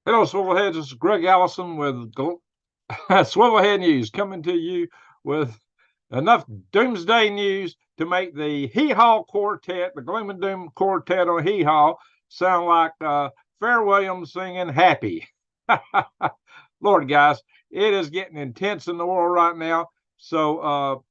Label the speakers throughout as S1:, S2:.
S1: Hello, Swivelheads. This is Greg Allison with Swivelhead News, coming to you with enough doomsday news to make the Hee Haw Quartet, the Gloom and Doom Quartet on Hee Haw, sound like Fair Williams singing Happy. Lord, guys, it is getting intense in the world right now. So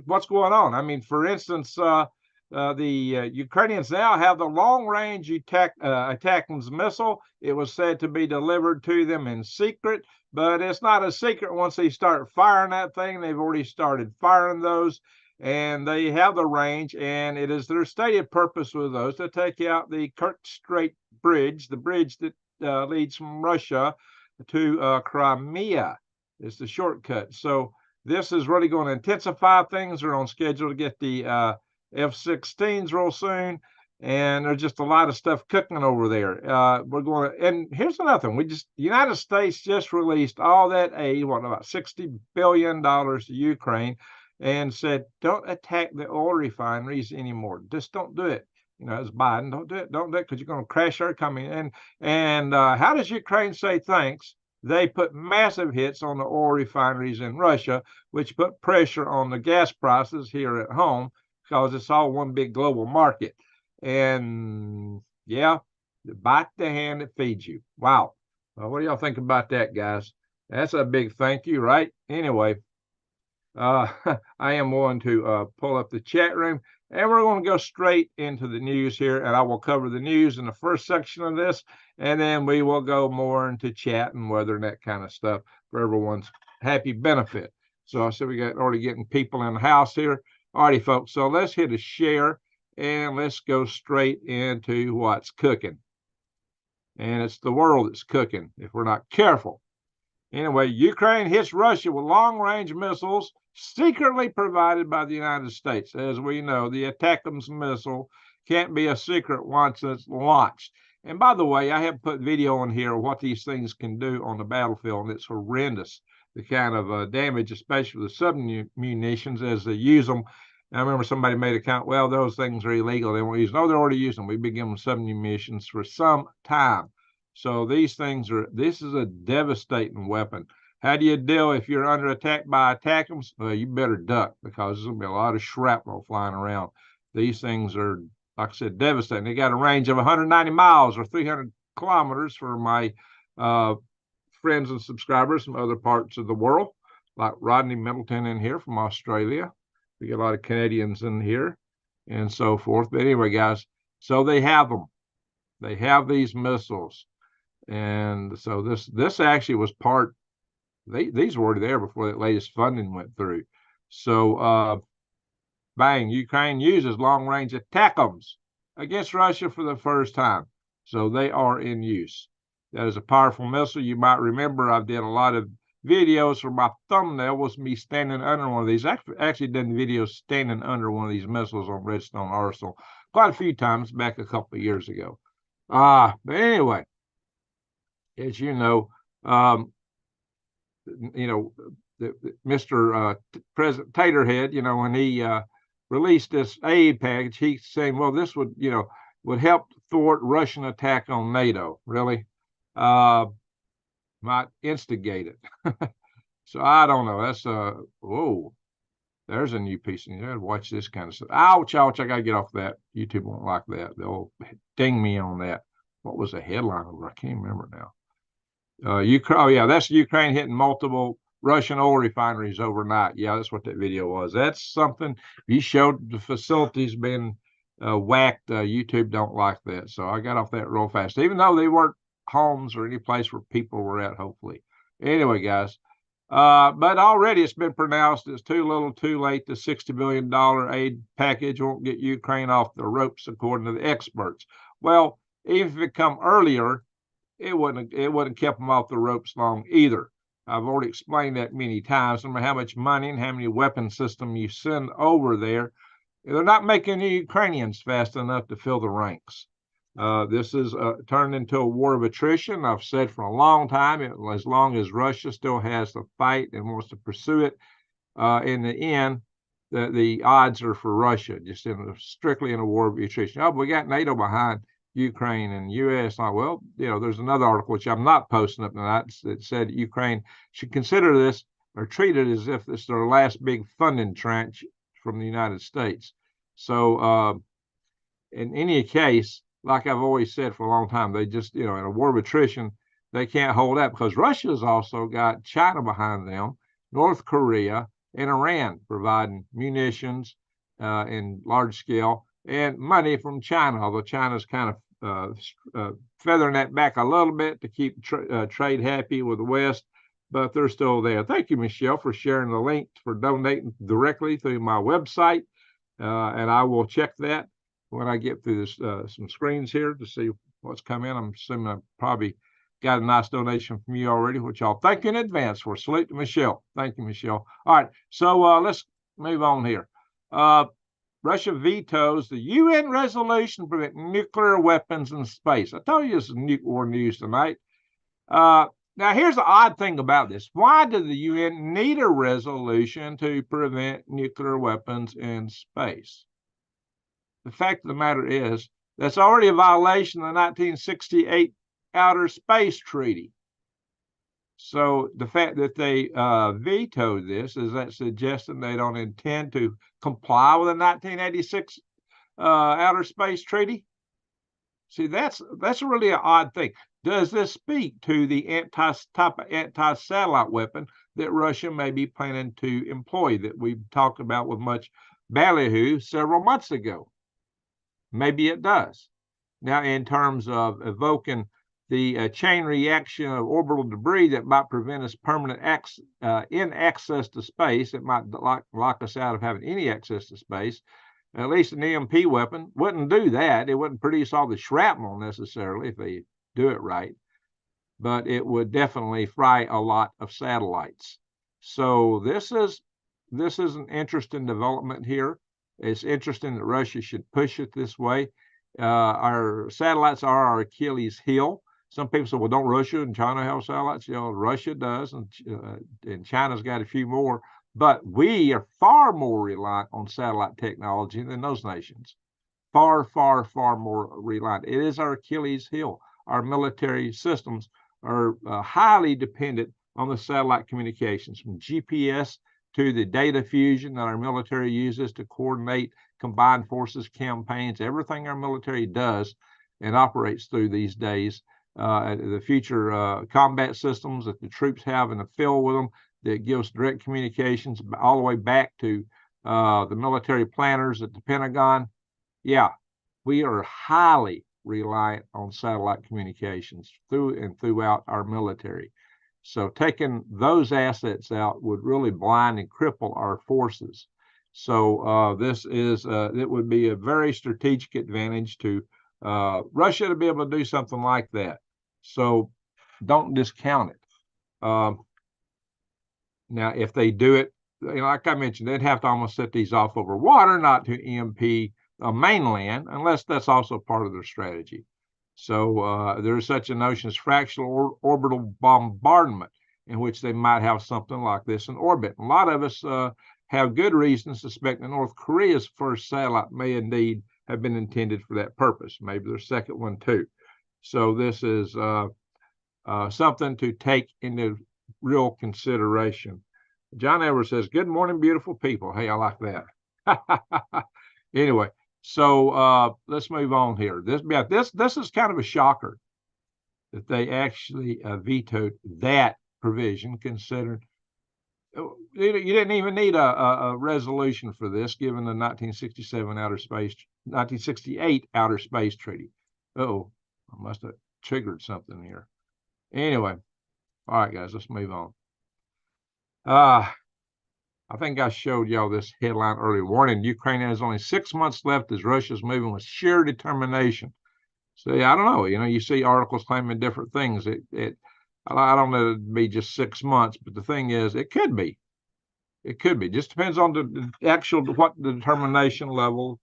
S1: what's going on? I mean, for instance, the Ukrainians now have the long-range ATACMS missile. It was said to be delivered to them in secret, but it's not a secret once they start firing that thing. They've already started firing those, and they have the range, and it is their stated purpose with those to take out the Kerch Strait Bridge, the bridge that leads from Russia to Crimea. It's the shortcut. So this is really going to intensify things. They're on schedule to get the F-16s real soon, and there's just a lot of stuff cooking over there. We're going to, and here's another thing. The United States just released all that aid, about $60 billion to Ukraine, and said, don't attack the oil refineries anymore. Just don't do it. You know, as Biden, don't do it, because you're going to crash our economy. And how does Ukraine say thanks? They put massive hits on the oil refineries in Russia, which put pressure on the gas prices here at home, because it's all one big global market. And yeah, bite the hand that feeds you. Wow. Well, what do y'all think about that, guys? That's a big thank you, right? Anyway, I am going to pull up the chat room, and we're going to go straight into the news here, and I will cover the news in the first section of this, and then we will go more into chat and weather and that kind of stuff for everyone's happy benefit. So I said we got already getting people in the house here. Alrighty, folks, so let's hit a share, and let's go straight into what's cooking. And it's the world that's cooking if we're not careful. Anyway, Ukraine hits Russia with long-range missiles secretly provided by the United States. As we know, the ATACMS missile can't be a secret once it's launched. And by the way, I have put video on here of what these things can do on the battlefield, and it's horrendous. The kind of damage, especially with the submunitions as they use them. And I remember somebody made a comment, well, those things are illegal. They won't use them. No, they're already using them. We've been giving them submunitions for some time. So these things this is a devastating weapon. How do you deal if you're under attack by ATACMS? Well, you better duck, because there's going to be a lot of shrapnel flying around. These things are, like I said, devastating. They got a range of 190 miles or 300 kilometers for my friends and subscribers from other parts of the world, like Rodney Middleton in here from Australia. We get a lot of Canadians in here and so forth. But anyway, guys, so they have them. They have these missiles. And so this actually was part, these were already there before that latest funding went through. So bang, Ukraine uses long-range ATACMS against Russia for the first time. So they are in use. That is a powerful missile. You might remember I did a lot of videos for my thumbnail was me standing under one of these. I actually done videos standing under one of these missiles on Redstone Arsenal quite a few times back a couple of years ago. But anyway, as you know, Mr. President Taterhead, when he released this aid package, he's saying, well, this would help thwart Russian attack on NATO. Really? Might instigate it. So I don't know. That's whoa, there's a new piece. You gotta watch this kind of stuff. Ouch, ouch, I gotta get off that. YouTube won't like that. They'll ding me on that. What was the headline over? I can't remember now. Ukraine, oh yeah, that's Ukraine hitting multiple Russian oil refineries overnight. Yeah, that's what that video was. That's something you showed the facilities being whacked. YouTube don't like that. So I got off that real fast, even though they weren't homes or any place where people were at, hopefully. Anyway, guys, but already it's been pronounced it's too little too late. The $60 billion aid package won't get Ukraine off the ropes, according to the experts. Well, even if it come earlier, it wouldn't have kept them off the ropes long either. I've already explained that many times. No matter how much money and how many weapon systems you send over there, they're not making the Ukrainians fast enough to fill the ranks. This is turned into a war of attrition. I've said for a long time, as long as Russia still has to fight and wants to pursue it, in the end, the odds are for Russia, just strictly in a war of attrition. Oh, but we got NATO behind. Ukraine and U.S. Like, well, there's another article which I'm not posting up tonight that said Ukraine should consider this or treat it as if it's their last big funding tranche from the United States. So in any case, like I've always said for a long time, they just, in a war of attrition, they can't hold up because Russia's also got China behind them, North Korea, and Iran providing munitions in large scale and money from China, although China's kind of feathering that back a little bit to keep trade happy with the West, but they're still there. Thank you, Michelle, for sharing the link for donating directly through my website, and I will check that when I get through this some screens here to see what's come in. I'm assuming I probably got a nice donation from you already, which I'll thank you in advance for. Salute to Michelle. Thank you, Michelle. All right, so let's move on here. Russia vetoes the UN resolution to prevent nuclear weapons in space. I told you this is nuke war news tonight. Now, here's the odd thing about this. Why does the UN need a resolution to prevent nuclear weapons in space? The fact of the matter is that's already a violation of the 1968 Outer Space Treaty. So the fact that they vetoed this, is that suggesting they don't intend to comply with the 1986 Outer Space Treaty? See, that's really an odd thing. Does this speak to the type of anti-satellite weapon that Russia may be planning to employ that we talked about with much ballyhoo several months ago? Maybe it does. Now, in terms of evoking the chain reaction of orbital debris that might prevent us permanent in access to space, it might lock us out of having any access to space. At least an EMP weapon wouldn't do that. It wouldn't produce all the shrapnel necessarily if they do it right, but it would definitely fry a lot of satellites. So this is an interesting development here. It's interesting that Russia should push it this way. Our satellites are our Achilles heel. Some people say, well, don't Russia and China have satellites? Russia does, and China's got a few more. But we are far more reliant on satellite technology than those nations. Far, far, far more reliant. It is our Achilles heel. Our military systems are highly dependent on the satellite communications, from GPS to the data fusion that our military uses to coordinate combined forces campaigns. Everything our military does and operates through these days. The future combat systems that the troops have in the field with them that gives direct communications all the way back to the military planners at the Pentagon. Yeah, we are highly reliant on satellite communications throughout our military. So taking those assets out would really blind and cripple our forces. So it would be a very strategic advantage to Russia to be able to do something like that. So don't discount it. Now, if they do it, like I mentioned, they'd have to almost set these off over water, not to EMP mainland, unless that's also part of their strategy. So there's such a notion as fractional orbital bombardment, in which they might have something like this in orbit. A lot of us have good reason to suspect that North Korea's first satellite may indeed have been intended for that purpose, maybe their second one too. So this is something to take into real consideration. John Edwards says, good morning, beautiful people. Hey, I like that. Anyway, so let's move on here. This is kind of a shocker that they actually vetoed that provision, considering you didn't even need a resolution for this, given the 1968 Outer Space Treaty. Uh-oh, I must have triggered something here. Anyway, all right, guys, let's move on. I think I showed y'all this headline earlier. Warning, Ukraine has only 6 months left as Russia's moving with sheer determination. So I don't know. You see articles claiming different things. I don't know it'd be just 6 months, but the thing is, it could be. It could be. Just depends on what the determination level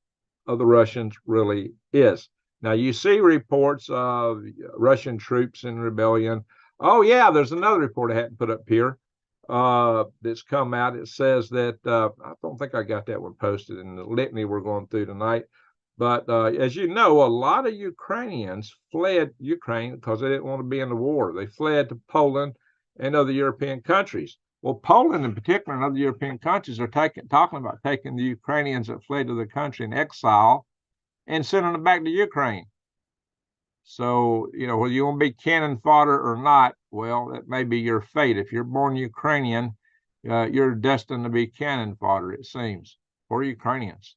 S1: of the Russians really is. Now, you see reports of Russian troops in rebellion. Oh, yeah, there's another report I hadn't put up here that's come out. It says that, I don't think I got that one posted in the litany we're going through tonight, But as you know, a lot of Ukrainians fled Ukraine because they didn't want to be in the war. They fled to Poland and other European countries. Well, Poland in particular and other European countries are talking about taking the Ukrainians that fled to the country in exile and sending them back to Ukraine. So, whether you want to be cannon fodder or not, well, that may be your fate. If you're born Ukrainian, you're destined to be cannon fodder, it seems, for Ukrainians.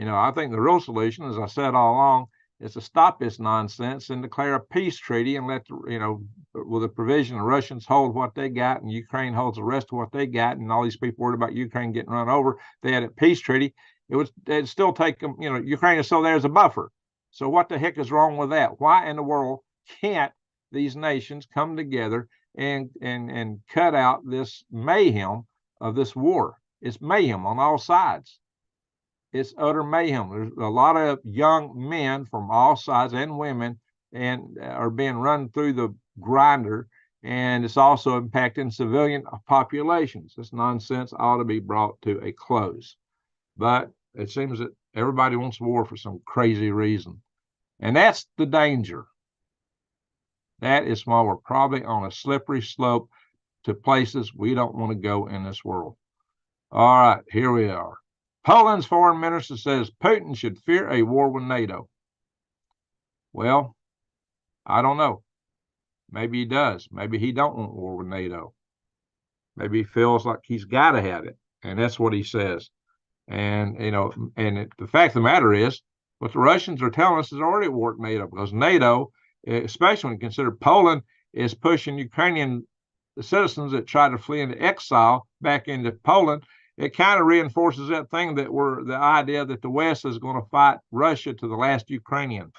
S1: I think the real solution, as I said all along, is to stop this nonsense and declare a peace treaty and let, with the provision the Russians hold what they got and Ukraine holds the rest of what they got, and all these people worried about Ukraine getting run over. They had a peace treaty. It'd still take them, Ukraine is still there as a buffer. So what the heck is wrong with that? Why in the world can't these nations come together and cut out this mayhem of this war? It's mayhem on all sides. It's utter mayhem. There's a lot of young men from all sides and women and are being run through the grinder, and it's also impacting civilian populations. This nonsense ought to be brought to a close. But it seems that everybody wants war for some crazy reason. And that's the danger. That is why we're probably on a slippery slope to places we don't want to go in this world. All right, here we are. Poland's foreign minister says Putin should fear a war with NATO. Well, I don't know. Maybe he does. Maybe he don't want war with NATO. Maybe he feels like he's got to have it, and that's what he says. And, the fact of the matter is, what the Russians are telling us is already at war with NATO, because NATO, especially when you consider Poland, is pushing Ukrainian citizens that try to flee into exile back into Poland. It kind of reinforces that thing that the idea that the West is going to fight Russia to the last Ukrainian.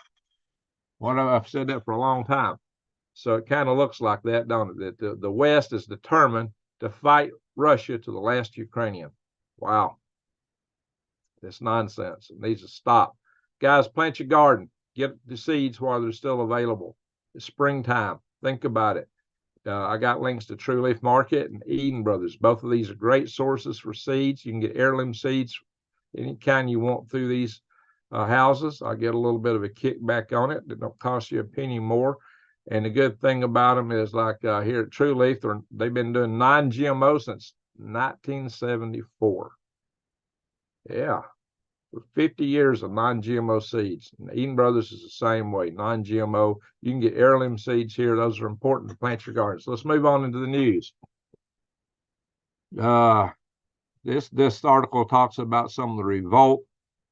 S1: Well, I've said that for a long time. So it kind of looks like that, don't it? That the West is determined to fight Russia to the last Ukrainian. Wow. This nonsense. It needs to stop. Guys, plant your garden. Get the seeds while they're still available. It's springtime. Think about it. I got links to True Leaf Market and Eden Brothers. Both of these are great sources for seeds. You can get heirloom seeds any kind you want through these houses. I get a little bit of a kickback on it. It don't cost you a penny more. And the good thing about them is, like here at True Leaf, they've been doing non-GMO since 1974. Yeah. 50 years of non-GMO seeds. And Eden Brothers is the same way, non-GMO. You can get heirloom seeds here. Those are important to plant your gardens. So let's move on into the news. This article talks about some of the revolt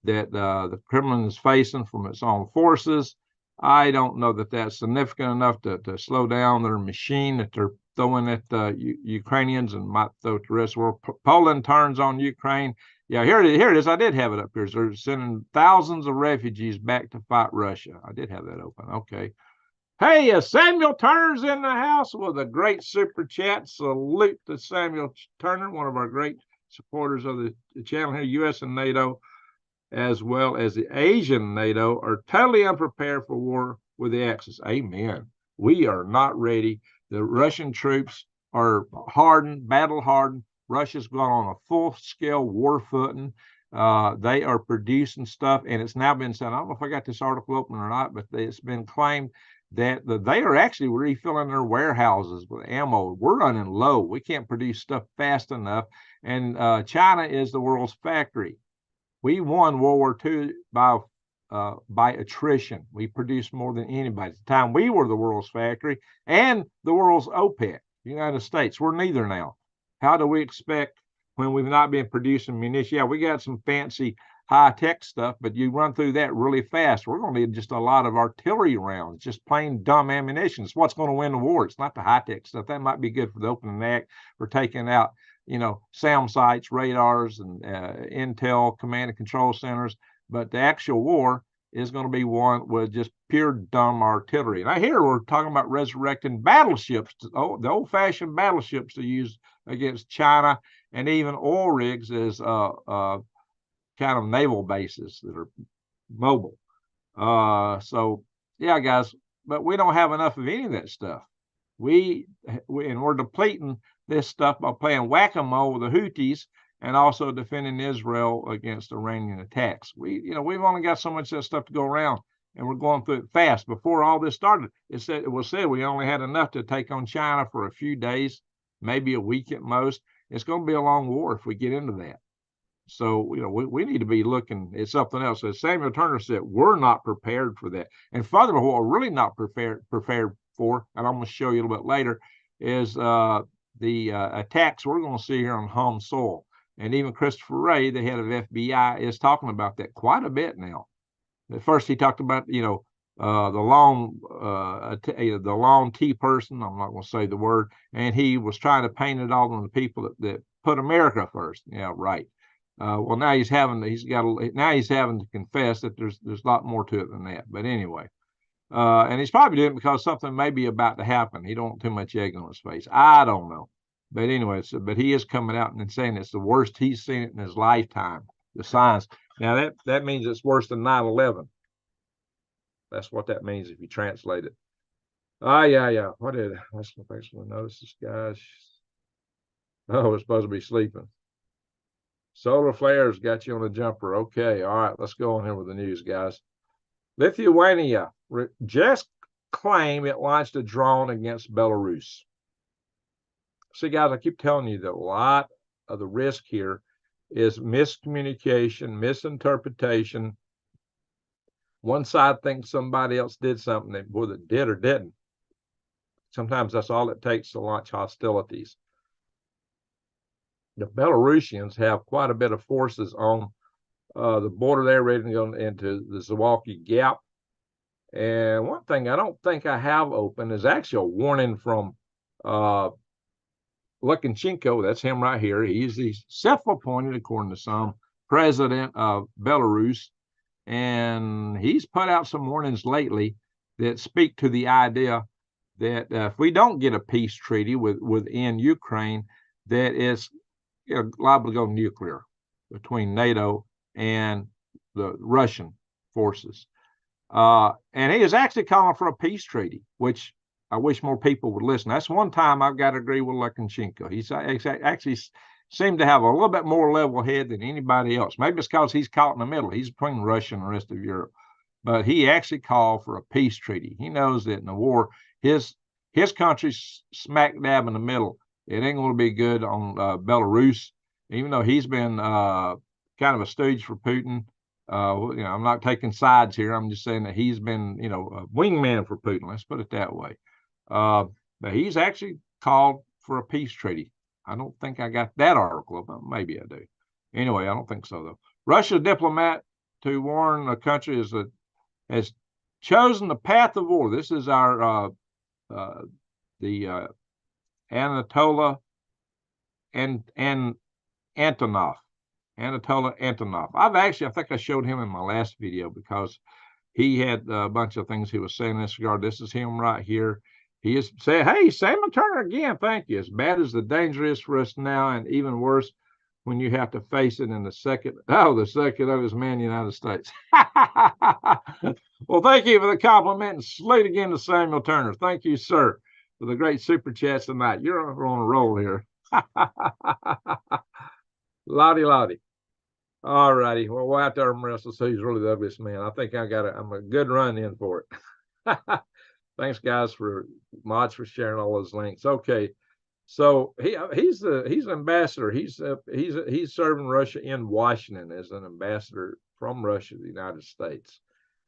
S1: that the Kremlin is facing from its own forces. I don't know that that's significant enough to slow down their machine that they're throwing at the Ukrainians and might throw it to the rest of the world. Poland turns on Ukraine. Yeah, here it is. I did have it up here. They're sending thousands of refugees back to fight Russia. I did have that open. Okay. Hey, Samuel Turner's in the house with a great super chat. Salute to Samuel Turner, one of our great supporters of the channel here. U.S. and NATO, as well as the Asian NATO, are totally unprepared for war with the Axis. Amen. We are not ready. The Russian troops are hardened, battle hardened. Russia's gone on a full-scale war footing. They are producing stuff, and it's now been said, I don't know if I got this article open or not, but it's been claimed that they are actually refilling their warehouses with ammo. We're running low. We can't produce stuff fast enough, and China is the world's factory. We won World War II by attrition. We produced more than anybody. At the time, we were the world's factory and the world's OPEC, the United States. We're neither now. How do we expect when we've not been producing munitions? Yeah, we got some fancy high-tech stuff, but you run through that really fast. We're going to need just a lot of artillery rounds, just plain dumb ammunition. It's what's going to win the war. It's not the high-tech stuff. That might be good for the opening act, for taking out, sound sites, radars, and intel, command and control centers. But the actual war is going to be one with just pure dumb artillery. And I hear we're talking about resurrecting battleships, the old-fashioned battleships to use against China, and even oil rigs as kind of naval bases that are mobile. So yeah, guys, but we don't have enough of any of that stuff. And we're depleting this stuff by playing whack-a-mole with the Houthis and also defending Israel against Iranian attacks. We've only got so much of that stuff to go around, and we're going through it fast. Before all this started, it was said we only had enough to take on China for a few days, maybe a week at most. It's going to be a long war if we get into that. So, we need to be looking at something else. As Samuel Turner said, we're not prepared for that. And furthermore, what we're really not prepared for, and I'm going to show you a little bit later, is the attacks we're going to see here on home soil. And even Christopher Wray, the head of FBI, is talking about that quite a bit now. At first, he talked about, the long T person. I'm not going to say the word. And he was trying to paint it all on the people that put America first. Yeah, right. Well, now he's having to confess that there's a lot more to it than that. But anyway, and he's probably doing it because something may be about to happen. He don't want too much egg on his face. I don't know. But anyway, but he is coming out and saying it's the worst he's seen it in his lifetime. The signs. Now that means it's worse than 9/11. That's what that means if you translate it. Yeah. Let's notice this guy's. Oh, we're supposed to be sleeping. Solar flares got you on the jumper. Okay, all right, let's go on here with the news, guys. Lithuania just claimed it launched a drone against Belarus. See, guys, I keep telling you that a lot of the risk here is miscommunication, misinterpretation. One side thinks somebody else did something, whether it did or didn't. Sometimes that's all it takes to launch hostilities. The Belarusians have quite a bit of forces on the border there, ready to go into the Zawalki Gap. And one thing I don't think I have open is actually a warning from Lukashenko. That's him right here. He's the self-appointed, according to some, president of Belarus. And he's put out some warnings lately that speak to the idea that if we don't get a peace treaty within Ukraine, that it's liable to go nuclear between NATO and the Russian forces. And he is actually calling for a peace treaty, which I wish more people would listen. That's one time I've got to agree with Lukashenko. He's actually seemed to have a little bit more level head than anybody else. Maybe it's because he's caught in the middle. He's between Russia and the rest of Europe. But he actually called for a peace treaty. He knows that in the war, his country's smack dab in the middle. It ain't going to be good on Belarus, even though he's been kind of a stooge for Putin. I'm not taking sides here. I'm just saying that he's been, a wingman for Putin. Let's put it that way. But he's actually called for a peace treaty. I don't think I got that article, but maybe I do. Anyway, I don't think so, though. Russia's diplomat to warn the country has chosen the path of war. This is our Anatola and Antonov. Anatola Antonov. I think I showed him in my last video because he had a bunch of things he was saying in this regard. This is him right here. He is saying, hey, Samuel Turner again, thank you. As bad as the danger is for us now, and even worse when you have to face it in the second of his man, United States. Well, thank you for the compliment, and salute again to Samuel Turner. Thank you, sir, for the great super chats tonight. You're on a roll here. Lottie. All righty. Well, we'll have to arm wrestle, so he's really the ugliest man. I think I'm a good run in for it. Thanks, guys, for mods for sharing all those links. Okay, so he's an ambassador. He's serving Russia in Washington as an ambassador from Russia to the United States,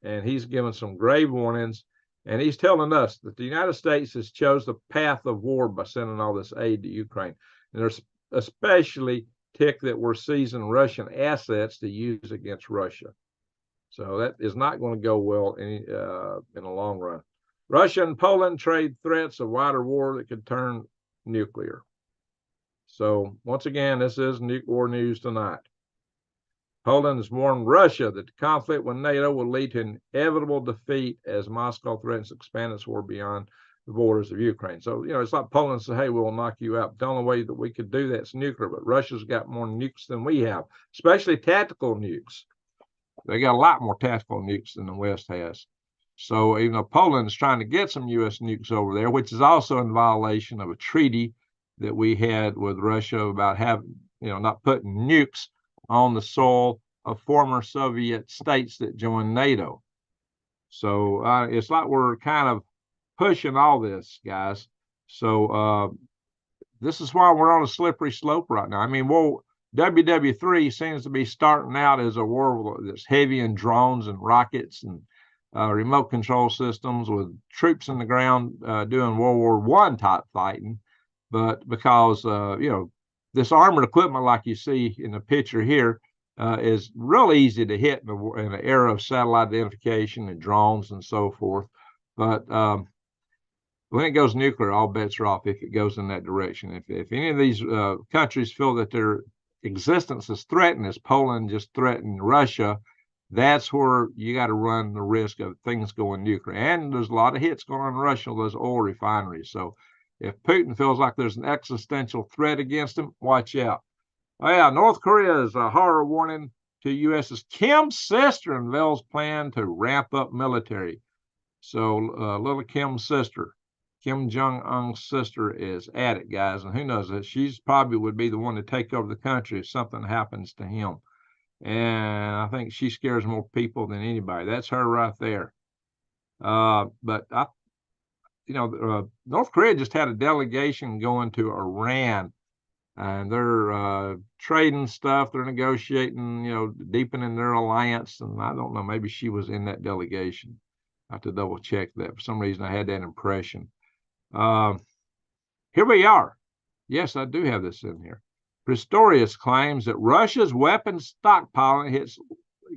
S1: and he's given some grave warnings. And he's telling us that the United States has chose the path of war by sending all this aid to Ukraine. And there's especially tick that we're seizing Russian assets to use against Russia. So that is not going to go well in the long run. Russia and Poland trade threats of wider war that could turn nuclear. So once again, this is nuke war news tonight. Poland has warned Russia that the conflict with NATO will lead to inevitable defeat as Moscow threatens to expand its war beyond the borders of Ukraine. So, it's like Poland said, hey, we'll knock you out. The only way that we could do that is nuclear, but Russia's got more nukes than we have, especially tactical nukes. They got a lot more tactical nukes than the West has. So even though Poland is trying to get some U.S. nukes over there, which is also in violation of a treaty that we had with Russia about not putting nukes on the soil of former Soviet states that joined NATO. So it's like we're kind of pushing all this, guys. So this is why we're on a slippery slope right now. I mean, WWIII seems to be starting out as a war that's heavy in drones and rockets and remote control systems with troops in the ground doing World War I type fighting. But because, this armored equipment, like you see in the picture here, is real easy to hit in the era of satellite identification and drones and so forth. But when it goes nuclear, all bets are off if it goes in that direction. If any of these countries feel that their existence is threatened, as Poland just threatened Russia, that's where you got to run the risk of things going nuclear. And there's a lot of hits going on in Russia, those oil refineries. So if Putin feels like there's an existential threat against him, watch out. Oh, yeah, North Korea is a horror warning to U.S.'s Kim's sister unveils plan to ramp up military. So little Kim's sister, Kim Jong-un's sister, is at it, guys. And who knows that she's probably would be the one to take over the country if something happens to him. And I think she scares more people than anybody. That's her right there. But North Korea just had a delegation going to Iran, and they're trading stuff. They're negotiating, deepening their alliance. And I don't know, maybe she was in that delegation. I have to double check that. For some reason, I had that impression. Here we are. Yes, I do have this in here. Pistorius claims that Russia's weapons stockpiling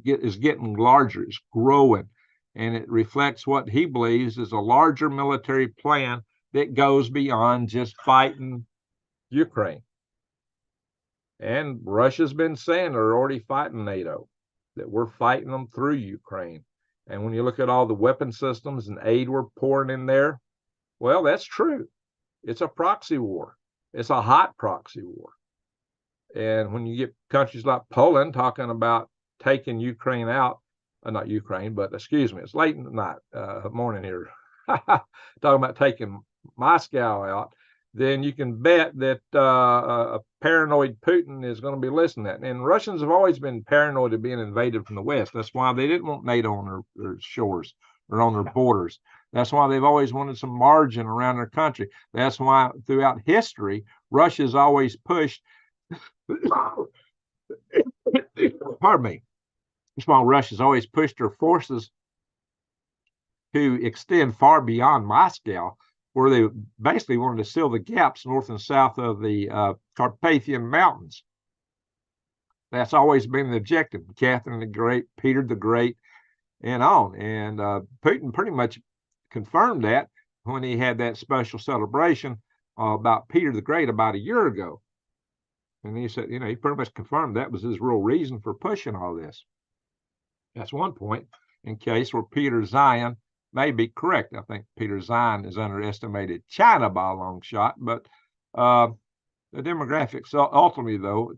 S1: is getting larger. It's growing, and it reflects what he believes is a larger military plan that goes beyond just fighting Ukraine. And Russia's been saying they're already fighting NATO, that we're fighting them through Ukraine. And when you look at all the weapon systems and aid we're pouring in there, well, that's true. It's a proxy war. It's a hot proxy war. And when you get countries like Poland talking about taking Ukraine out, not Ukraine, but excuse me, it's late in the night, morning here, talking about taking Moscow out, then you can bet that a paranoid Putin is going to be listening to that. And Russians have always been paranoid of being invaded from the West. That's why they didn't want NATO on their shores or on their borders. That's why they've always wanted some margin around their country. That's why throughout history, Russia's always pushed. Pardon me. That's why Russia's always pushed her forces to extend far beyond Moscow, where they basically wanted to seal the gaps north and south of the Carpathian Mountains. That's always been the objective. Catherine the Great, Peter the Great, and on. And Putin pretty much confirmed that when he had that special celebration about Peter the Great about a year ago. And he said, he pretty much confirmed that was his real reason for pushing all this. That's one point in case where Peter Zion may be correct. I think Peter Zion is underestimated China by a long shot, but the demographics ultimately, though,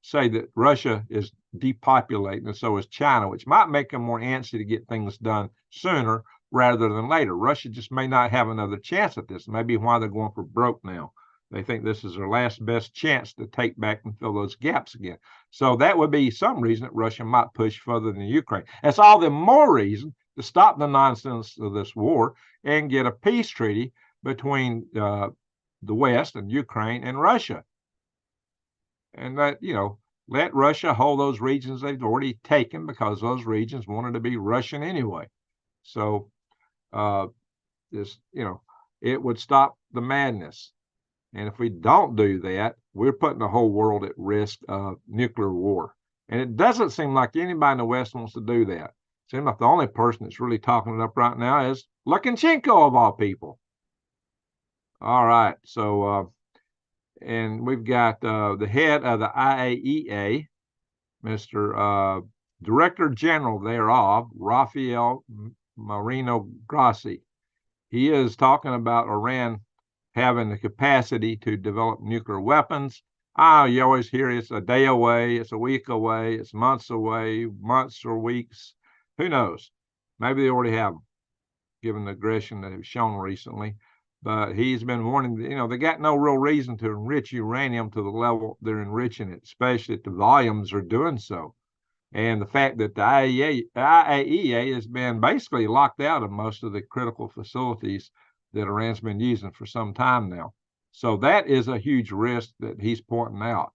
S1: say that Russia is depopulating, and so is China, which might make them more antsy to get things done sooner rather than later. Russia just may not have another chance at this. Maybe why they're going for broke now. They think this is their last best chance to take back and fill those gaps again. So that would be some reason that Russia might push further than Ukraine. That's all the more reason to stop the nonsense of this war and get a peace treaty between the West and Ukraine and Russia. And that, let Russia hold those regions they've already taken, because those regions wanted to be Russian anyway. So it would stop the madness. And if we don't do that, we're putting the whole world at risk of nuclear war. And it doesn't seem like anybody in the West wants to do that. It seems like the only person that's really talking it up right now is Lukashenko, of all people. All right. So, and we've got the head of the IAEA, Mr. Director General thereof, Rafael Marino Grossi. He is talking about Iran having the capacity to develop nuclear weapons. You always hear it's a day away, it's a week away, it's months away, months or weeks. Who knows? Maybe they already have them, given the aggression that they've shown recently. but he's been warning, they got no real reason to enrich uranium to the level they're enriching it, especially if the volumes are doing so. And the fact that the IAEA has been basically locked out of most of the critical facilities that Iran's been using for some time now. So that is a huge risk that he's pointing out.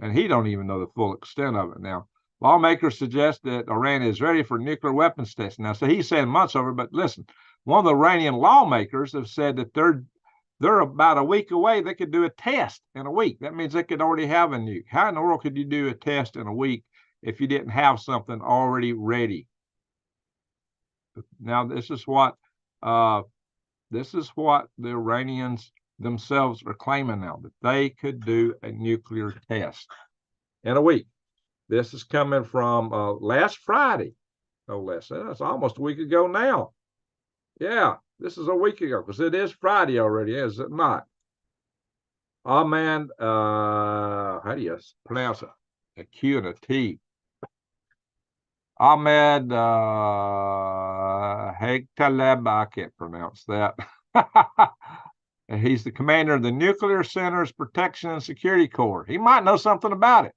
S1: And he don't even know the full extent of it now. Lawmakers suggest that Iran is ready for nuclear weapons testing. Now, so he's saying months over, but listen, one of the Iranian lawmakers have said that they're about a week away. They could do a test in a week. That means they could already have a nuke. How in the world could you do a test in a week if you didn't have something already ready? Now, this is what the Iranians themselves are claiming now, that they could do a nuclear test in a week. This is coming from last Friday, no less. That's almost a week ago now. Yeah, this is a week ago, because it is Friday already, is it not? Ahmad, how do you pronounce it? A Q and a T. Ahmed Hegtaleb, I can't pronounce that. He's the commander of the Nuclear Center's Protection and Security Corps. He might know something about it.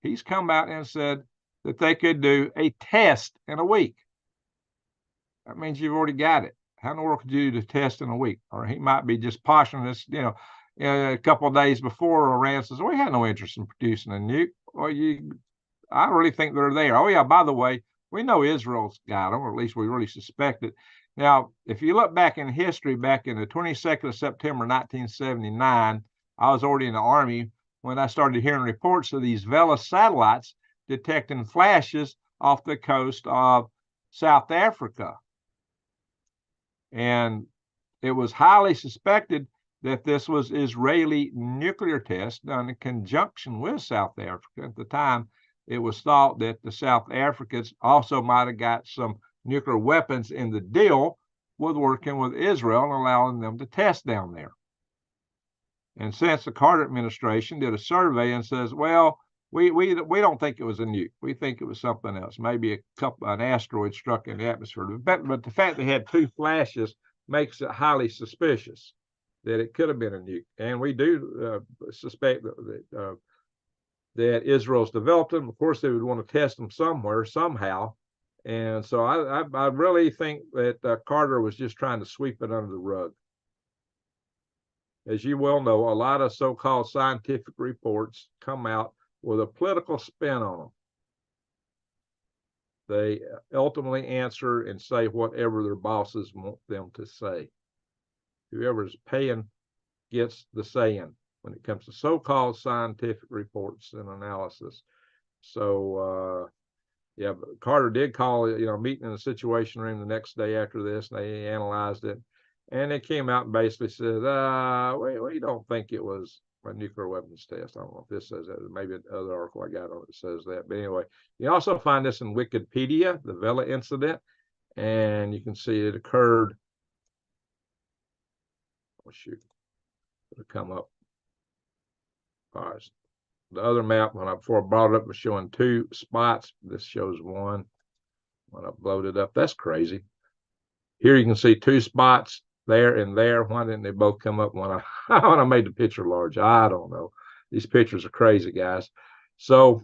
S1: He's come out and said that they could do a test in a week. That means you've already got it. How in the world could you do the test in a week? Or he might be just posturing this, a couple of days before Iran says, we had no interest in producing a nuke. Well, I really think they're there. Oh, yeah, by the way, we know Israel's got them, or at least we really suspect it. Now, if you look back in history, back in the 22nd of September, 1979, I was already in the Army when I started hearing reports of these Vela satellites detecting flashes off the coast of South Africa. And it was highly suspected that this was Israeli nuclear tests done in conjunction with South Africa. At the time, it was thought that the South Africans also might have got some nuclear weapons in the deal with working with Israel and allowing them to test down there. And since the Carter administration did a survey and says, well, we don't think it was a nuke. We think it was something else. Maybe an asteroid struck in the atmosphere. But the fact they had two flashes makes it highly suspicious that it could have been a nuke. And we do suspect that Israel's developed them. Of course, they would want to test them somewhere, somehow. And so I really think that Carter was just trying to sweep it under the rug. As you well know, a lot of so-called scientific reports come out with a political spin on them. They ultimately answer and say whatever their bosses want them to say. Whoever's paying gets the saying when it comes to so-called scientific reports and analysis. So, yeah, but Carter did call, meeting in the Situation Room the next day after this, and they analyzed it. And they came out and basically said, we don't think it was a nuclear weapons test. I don't know if this says that. Maybe another article I got on it says that. But anyway, you also find this in Wikipedia, the Vela incident. And you can see it occurred. Oh, shoot. It'll come up. All right. The other map, before I brought it up, was showing two spots. This shows one. When I blowed it up, that's crazy. Here you can see two spots. There and there. Why didn't they both come up when I made the picture large? I don't know. These pictures are crazy, guys. So,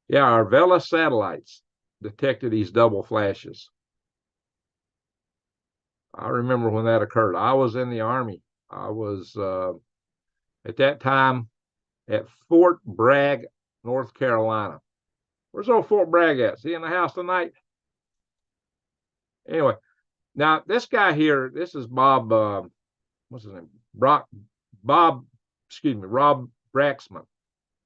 S1: yeah, our Vela satellites detected these double flashes. I remember when that occurred. I was in the Army. I was at that time at Fort Bragg, North Carolina. Where's old Fort Bragg at? Is he in the house tonight? Anyway. Now, this guy here, this is Bob, what's his name? Rob Braxman.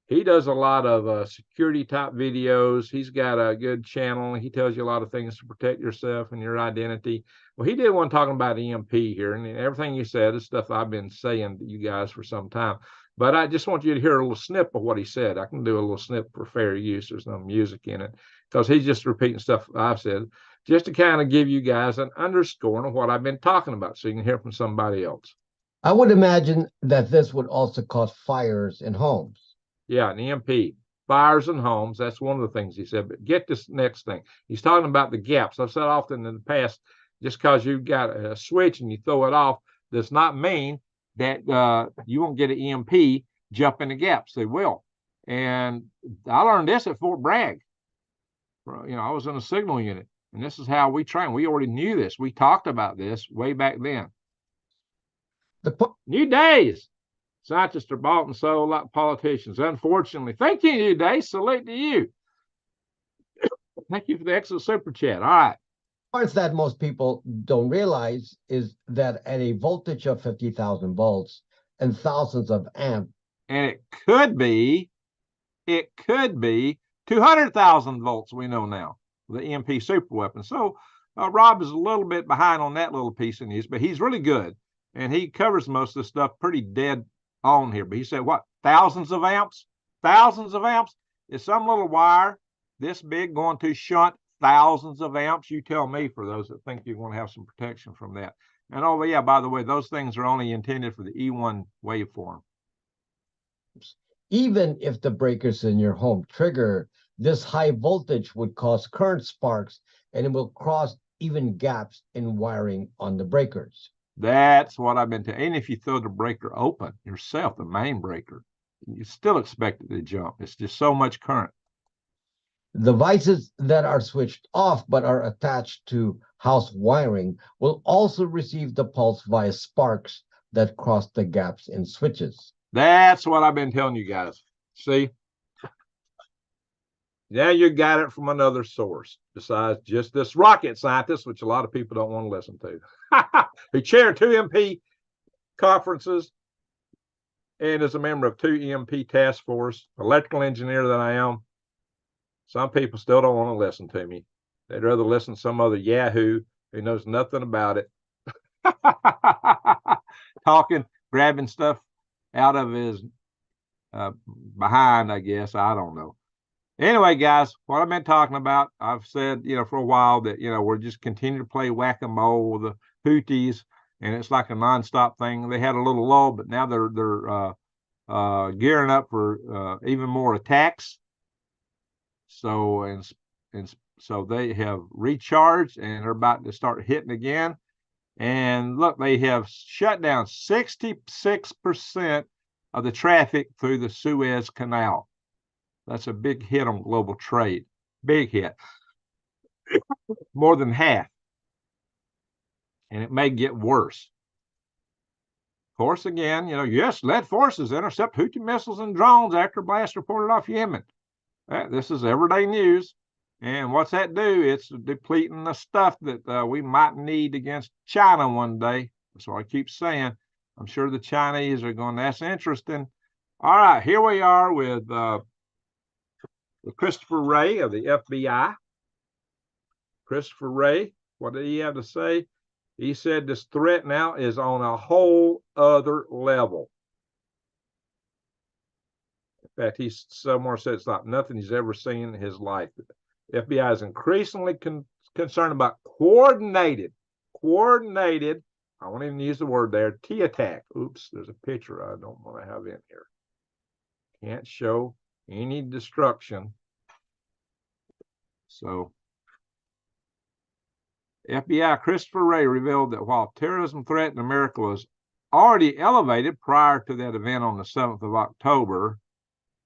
S1: He does a lot of security type videos. He's got a good channel. He tells you a lot of things to protect yourself and your identity. Well, he did one talking about EMP here, and everything he said is stuff I've been saying to you guys for some time. But I just want you to hear a little snip of what he said. I can do a little snip for fair use. There's no music in it because he's just repeating stuff I've said, just to kind of give you guys an underscoring of what I've been talking about so you can hear from somebody else.
S2: I would imagine that this would also cause fires in homes.
S1: Yeah, an EMP. Fires in homes, that's one of the things he said. But get this next thing. He's talking about the gaps. I've said often in the past, Just because you've got a switch and you throw it off does not mean that you won't get an EMP jump in the gaps. They will. And I learned this at Fort Bragg. I was in a signal unit, and this is how we train. We already knew this. We talked about this way back then. New days. Scientists are bought and sold like politicians. Unfortunately, thank you, New Days. Salute to you. Thank you for the excellent super chat. All right.
S2: Parts that most people don't realize is that at a voltage of 50,000 volts and thousands of amps,
S1: and it could be 200,000 volts, we know now, the EMP super weapon. So Rob is a little bit behind on that little piece of news, but he's really good. And he covers most of the stuff pretty dead on here. But he said, what, thousands of amps? Thousands of amps? Is some little wire this big going to shunt thousands of amps? You tell me, for those that think you're going to have some protection from that. And oh, yeah, by the way, those things are only intended for the E1 waveform.
S2: Even if the breakers in your home trigger, this high voltage would cause current sparks, and it will cause even gaps in wiring on the breakers.
S1: That's what I've been telling. And if you throw the breaker open yourself, the main breaker, you still expect it to jump. It's just so much current.
S2: Devices that are switched off but are attached to house wiring will also receive the pulse via sparks that cross the gaps in switches.
S1: That's what I've been telling you guys. See? Now you got it from another source besides just this rocket scientist, which a lot of people don't want to listen to. He chaired 2 MP conferences and is a member of 2 EMP task force, electrical engineer that I am. Some people still don't want to listen to me. They'd rather listen to some other yahoo who knows nothing about it. Talking, grabbing stuff out of his behind, I guess. I don't know. Anyway, guys, what I've been talking about, I've said, for a while that, we're just continuing to play whack-a-mole with the Houthis, and it's like a nonstop thing. They had a little lull, but now they're gearing up for even more attacks. So so they have recharged and they're about to start hitting again. And look, they have shut down 66% of the traffic through the Suez Canal. That's a big hit on global trade. Big hit. More than half. And it may get worse. Of course, again, yes, lead forces intercept Houthi missiles and drones after blast reported off Yemen. This is everyday news. And what's that do? It's depleting the stuff that we might need against China one day. That's what I keep saying. I'm sure the Chinese are going, that's interesting. All right, here we are with Christopher Wray of the FBI. Christopher Wray, what did he have to say? He said this threat now is on a whole other level. In fact, he somewhere said it's like nothing he's ever seen in his life. The FBI is increasingly concerned about coordinated, I won't even use the word there, T-attack. Oops, there's a picture I don't want to have in here. Can't show any destruction. So, FBI Christopher Wray revealed that while terrorism threat in America was already elevated prior to that event on the 7th of October,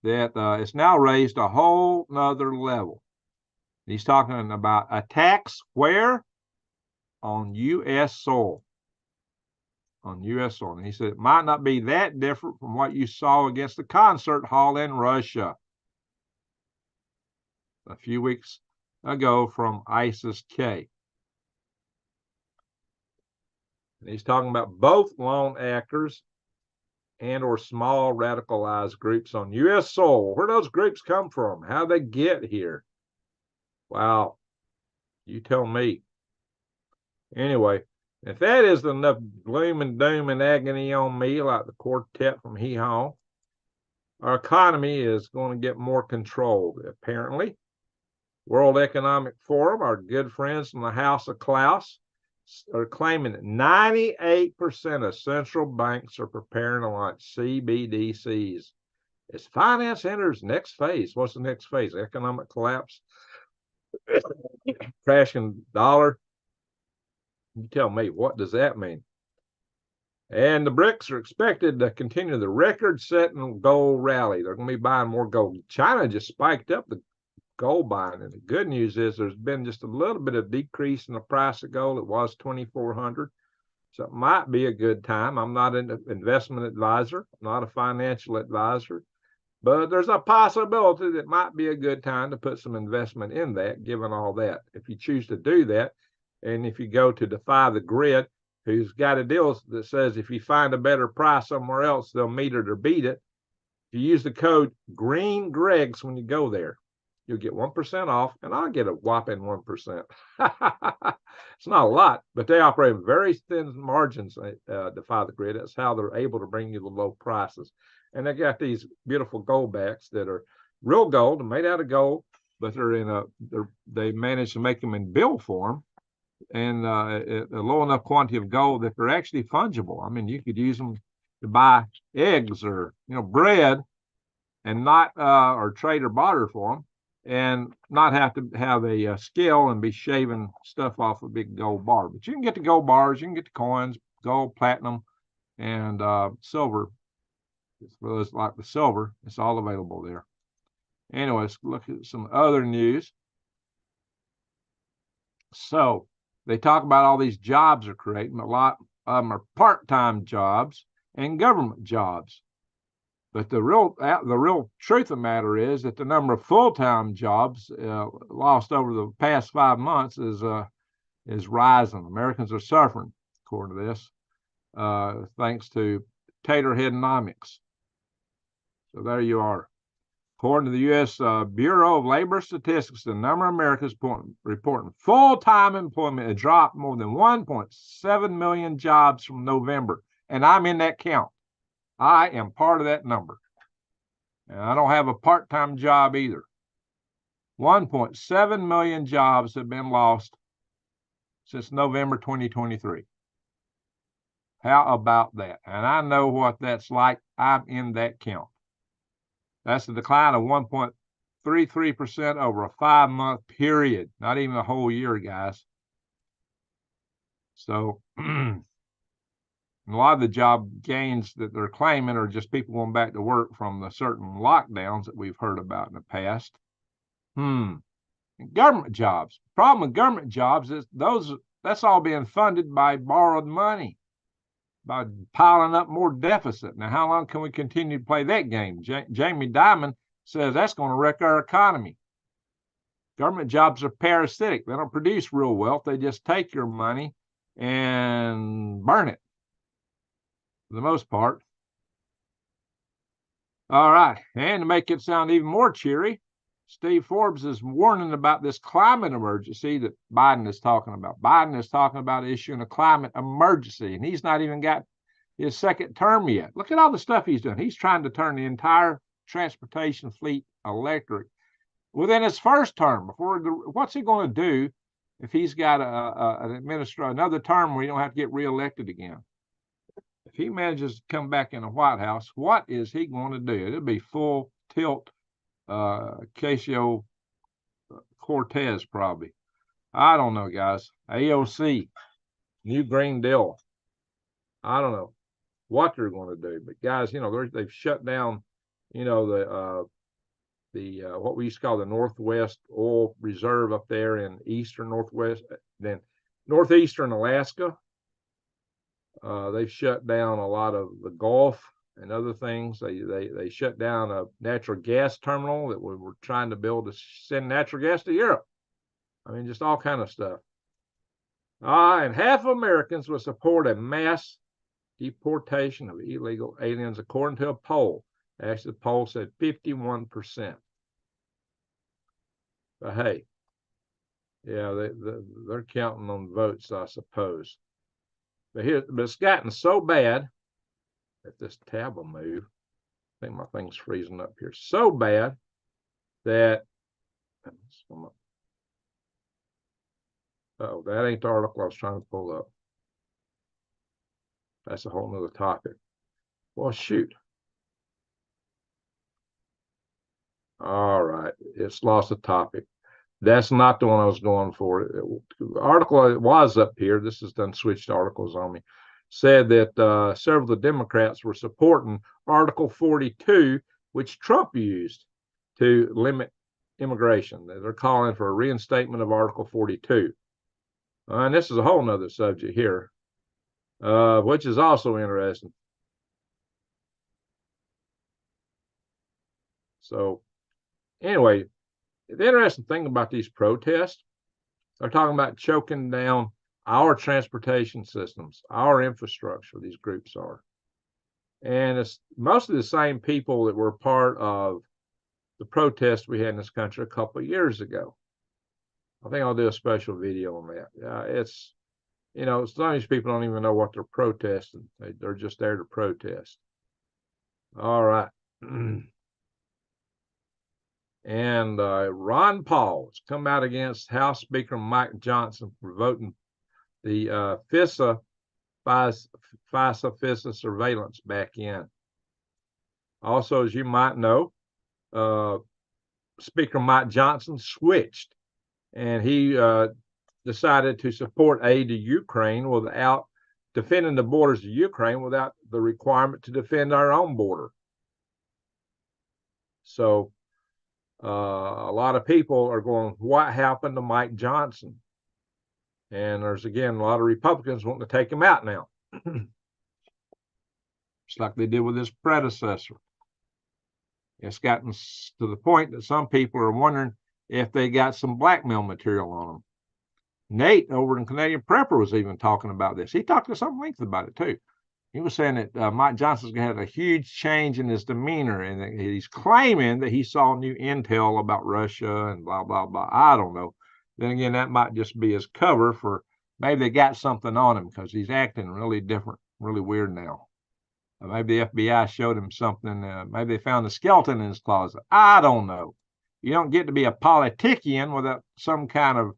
S1: that it's now raised a whole nother level. He's talking about attacks where? On U.S. soil. On U.S. soil. And he said it might not be that different from what you saw against the concert hall in Russia a few weeks ago from ISIS-K. And he's talking about both lone actors and or small radicalized groups on U.S. soil. Where those groups come from? How they get here? Wow. You tell me. Anyway, if that is enough gloom and doom and agony on me, like the quartet from Hee Haw, our economy is going to get more controlled, apparently. World Economic Forum, our good friends from the House of Klaus, are claiming that 98% of central banks are preparing to launch CBDCs. As finance enters next phase, what's the next phase? Economic collapse, crashing dollar. You tell me, what does that mean? And the BRICS are expected to continue the record-setting gold rally. They're going to be buying more gold. China just spiked up the gold buying, and the good news is there's been just a little bit of decrease in the price of gold. It was 2,400, so it might be a good time. I'm not an investment advisor, not a financial advisor, but there's a possibility that it might be a good time to put some investment in that, given all that. If you choose to do that, and if you go to Defy the Grid, who's got a deal that says if you find a better price somewhere else, they'll meet it or beat it. If you use the code GREENGREGS when you go there, you'll get 1% off, and I'll get a whopping 1%. It's not a lot, but they operate very thin margins at Defy the Grid. That's how they're able to bring you the low prices. And they got these beautiful gold backs that are real gold, made out of gold, but they managed to make them in bill form, and a low enough quantity of gold that they're actually fungible. I mean, you could use them to buy eggs or bread, and not or trade or barter for them, and not have to have a scale and be shaving stuff off a big gold bar. But you can get the gold bars, you can get the coins, gold, platinum, and silver. Well, it's like the silver, it's all available there. Anyways, look at some other news. So they talk about all these jobs are creating. A lot of them are part-time jobs and government jobs. But the real truth of the matter is that the number of full-time jobs lost over the past 5 months is rising. Americans are suffering, according to this, thanks to taterheadonomics. So there you are. According to the U.S. Bureau of Labor Statistics, the number of Americans reporting full-time employment had dropped more than 1.7 million jobs from November, and I'm in that count. I am part of that number. And I don't have a part-time job either. 1.7 million jobs have been lost since November 2023. How about that? And I know what that's like. I'm in that count. That's a decline of 1.33% over a 5-month period, not even a whole year, guys. So a lot of the job gains that they're claiming are just people going back to work from the certain lockdowns that we've heard about in the past. And government jobs. The problem with government jobs is that's all being funded by borrowed money, by piling up more deficit. Now, how long can we continue to play that game? Jamie Dimon says that's going to wreck our economy. Government jobs are parasitic. They don't produce real wealth. They just take your money and burn it, for the most part. All right. And to make it sound even more cheery, Steve Forbes is warning about this climate emergency that Biden is talking about. Biden is talking about issuing a climate emergency, and he's not even got his second term yet. Look at all the stuff he's doing. He's trying to turn the entire transportation fleet electric within his first term. What's he going to do if he's got another term where he don't have to get reelected again? If he manages to come back in the White House, what is he going to do? It'll be full tilt Ocasio Cortez, probably. I don't know, guys. AOC, New Green Deal. I don't know what they're going to do, but guys, they've shut down, the what we used to call the Northwest Oil Reserve up there in eastern Northwest, then northeastern Alaska. They've shut down a lot of the Gulf and other things. They shut down a natural gas terminal that we were trying to build to send natural gas to Europe. I mean, just all kind of stuff. And half of Americans will support a mass deportation of illegal aliens, according to a poll. Actually, the poll said 51%. But hey, yeah, they're counting on votes, I suppose. But it's gotten so bad. If this tab will move, I think my thing's freezing up here. So bad that that ain't the article I was trying to pull up. That's a whole nother topic. Well, shoot. All right, it's lost the topic. That's not the one I was going for. The article was up here. This has done switched articles on me. Said that several of the Democrats were supporting Article 42, which Trump used to limit immigration. They're calling for a reinstatement of Article 42. And this is a whole nother subject here, which is also interesting. So anyway, the interesting thing about these protests, they're talking about choking down our transportation systems, our infrastructure, these groups are. And it's mostly the same people that were part of the protests we had in this country a couple of years ago. I think I'll do a special video on that. It's, you know, some of these people don't even know what they're protesting. They're just there to protest. All right. And Ron Paul has come out against House Speaker Mike Johnson for voting the FISA surveillance back in. Also, as you might know, Speaker Mike Johnson switched, and he decided to support aid to Ukraine without defending the borders of Ukraine without the requirement to defend our own border. So a lot of people are going, what happened to Mike Johnson? And there's, again, a lot of Republicans wanting to take him out now. Just like they did with his predecessor. It's gotten to the point that some people are wondering if they got some blackmail material on them. Nate over in Canadian Prepper was even talking about this. He talked to some length about it too. He was saying that Mike Johnson's going to have a huge change in his demeanor, and that he's claiming that he saw new intel about Russia and blah, blah, blah. I don't know. Then again, that might just be his cover for maybe they got something on him because he's acting really different, really weird now. Maybe the FBI showed him something. Maybe they found a skeleton in his closet. I don't know. You don't get to be a politician without some kind of,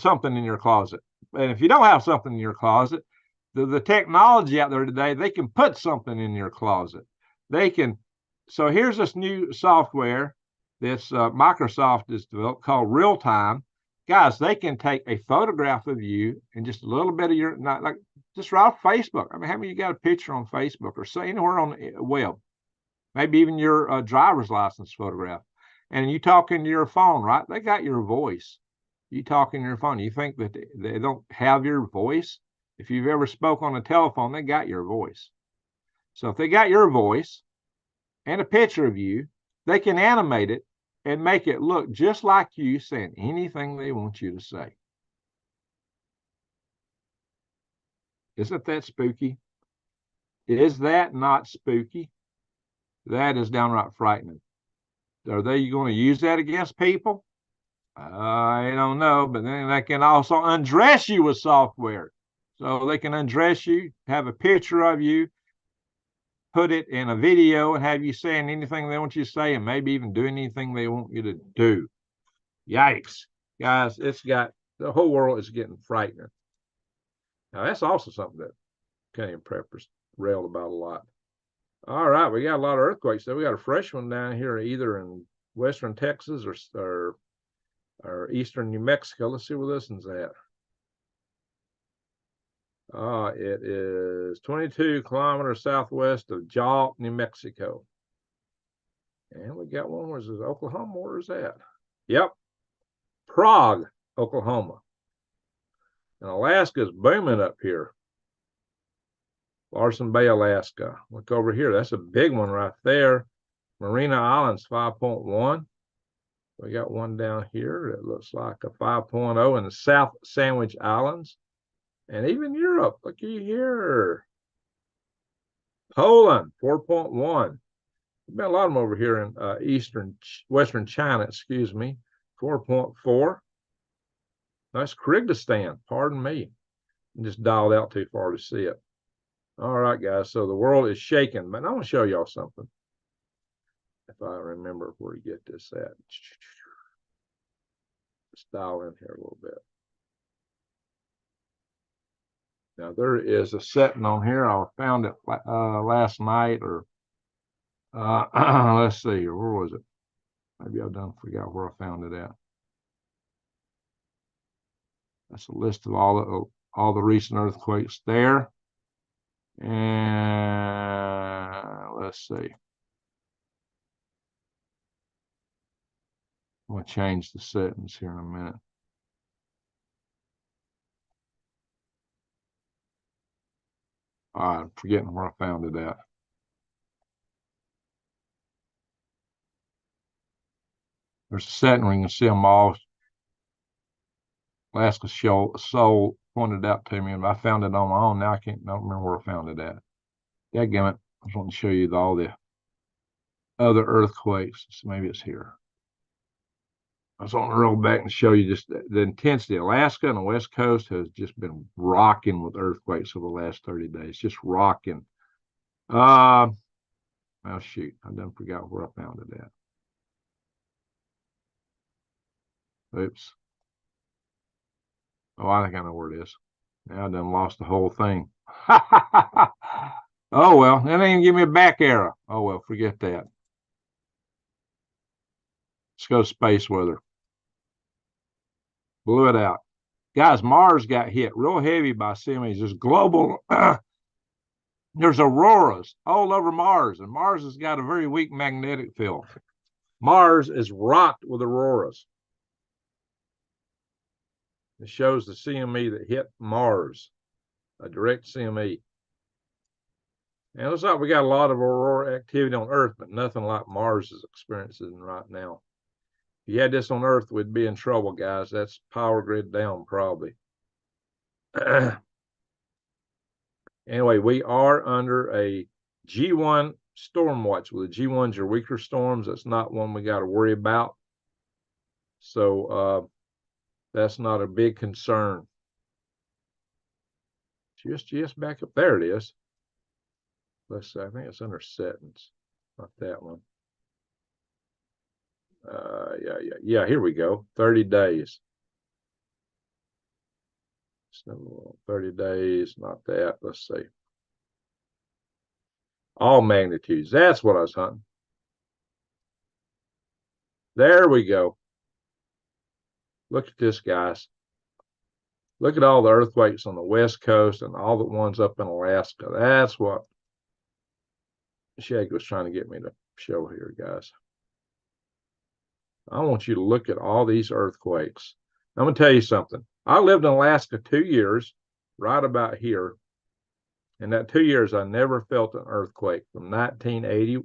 S1: something in your closet. And if you don't have something in your closet, the technology out there today, they can put something in your closet. They can. So here's this new software this Microsoft has developed called Real Time. Guys, they can take a photograph of you and just a little bit of your, not like just right off Facebook. I mean, how many of you got a picture on Facebook or so anywhere on the web? Maybe even your driver's license photograph. And you talk into your phone, right? They got your voice. You talk in your phone. You think that they don't have your voice? If you've ever spoke on a telephone, they got your voice. So if they got your voice and a picture of you, they can animate it and make it look just like you saying anything they want you to say. Isn't that spooky? Is that not spooky? That is downright frightening. Are they going to use that against people? I don't know, but then they can also undress you with software. So they can undress you, have a picture of you, put it in a video, and have you saying anything they want you to say, and maybe even doing anything they want you to do. Yikes. Guys, the whole world is getting frightening. Now, that's also something that Canadian Preppers railed about a lot. All right, we got a lot of earthquakes. So we got a fresh one down here, either in western Texas or eastern New Mexico. Let's see where this one's at. It is 22 kilometers southwest of Jalt, New Mexico. And we got one, where's this, Oklahoma? Where is that? Yep, Prague, Oklahoma. And Alaska's booming up here. Larsen Bay, Alaska. Look over here. That's a big one right there. Marina Islands, 5.1. We got one down here that looks like a 5.0 in the South Sandwich Islands. And even Europe, looky here. Poland, 4.1. There's been a lot of them over here in Western China, 4.4. That's Kyrgyzstan, pardon me. I just dialed out too far to see it. All right, guys, so the world is shaking, but I want to show y'all something. If I remember where to get this at. Let's dial in here a little bit. Now, there is a setting on here. I found it last night, or let's see here. Where was it? Maybe I done forgot where I found it at. That's a list of all the recent earthquakes there. And let's see. I'm going to change the settings here in a minute. All right, I'm forgetting where I found it at. There's a setting where you can see them all. Alaska Soul pointed out to me, and I found it on my own. Now I don't remember where I found it at. Dadgummit, I just want to show you all the other earthquakes. So maybe it's here. I was on the roll back and show you just the intensity. Alaska and the West Coast has just been rocking with earthquakes over the last 30 days. Just rocking. Oh shoot, I done forgot where I found it at. Oops. Oh, I think I know where it is. Now I done lost the whole thing. Oh well, that ain't give me a back arrow. Oh well, forget that. Let's go to space weather. Blew it out. Guys, Mars got hit real heavy by semis. There's global, there's auroras all over Mars, and Mars has got a very weak magnetic field. Mars is rocked with auroras. It shows the CME that hit Mars, a direct CME. And it looks like we got a lot of aurora activity on Earth, but nothing like Mars is experiencing right now. If you had this on Earth, we'd be in trouble, guys. That's power grid down, probably. Anyway, we are under a G1 storm watch. Well, the G1s are weaker storms. That's not one we got to worry about. So that's not a big concern. Just back up. There it is. Let's see. I think it's under settings. Not that one. Yeah. Here we go. 30 days. So 30 days. Not that. Let's see. All magnitudes. That's what I was hunting. There we go. Look at this, guys. Look at all the earthquakes on the West Coast and all the ones up in Alaska. That's what Shag was trying to get me to show here, guys. I want you to look at all these earthquakes. I'm going to tell you something. I lived in Alaska 2 years, right about here. In that 2 years, I never felt an earthquake from 1980,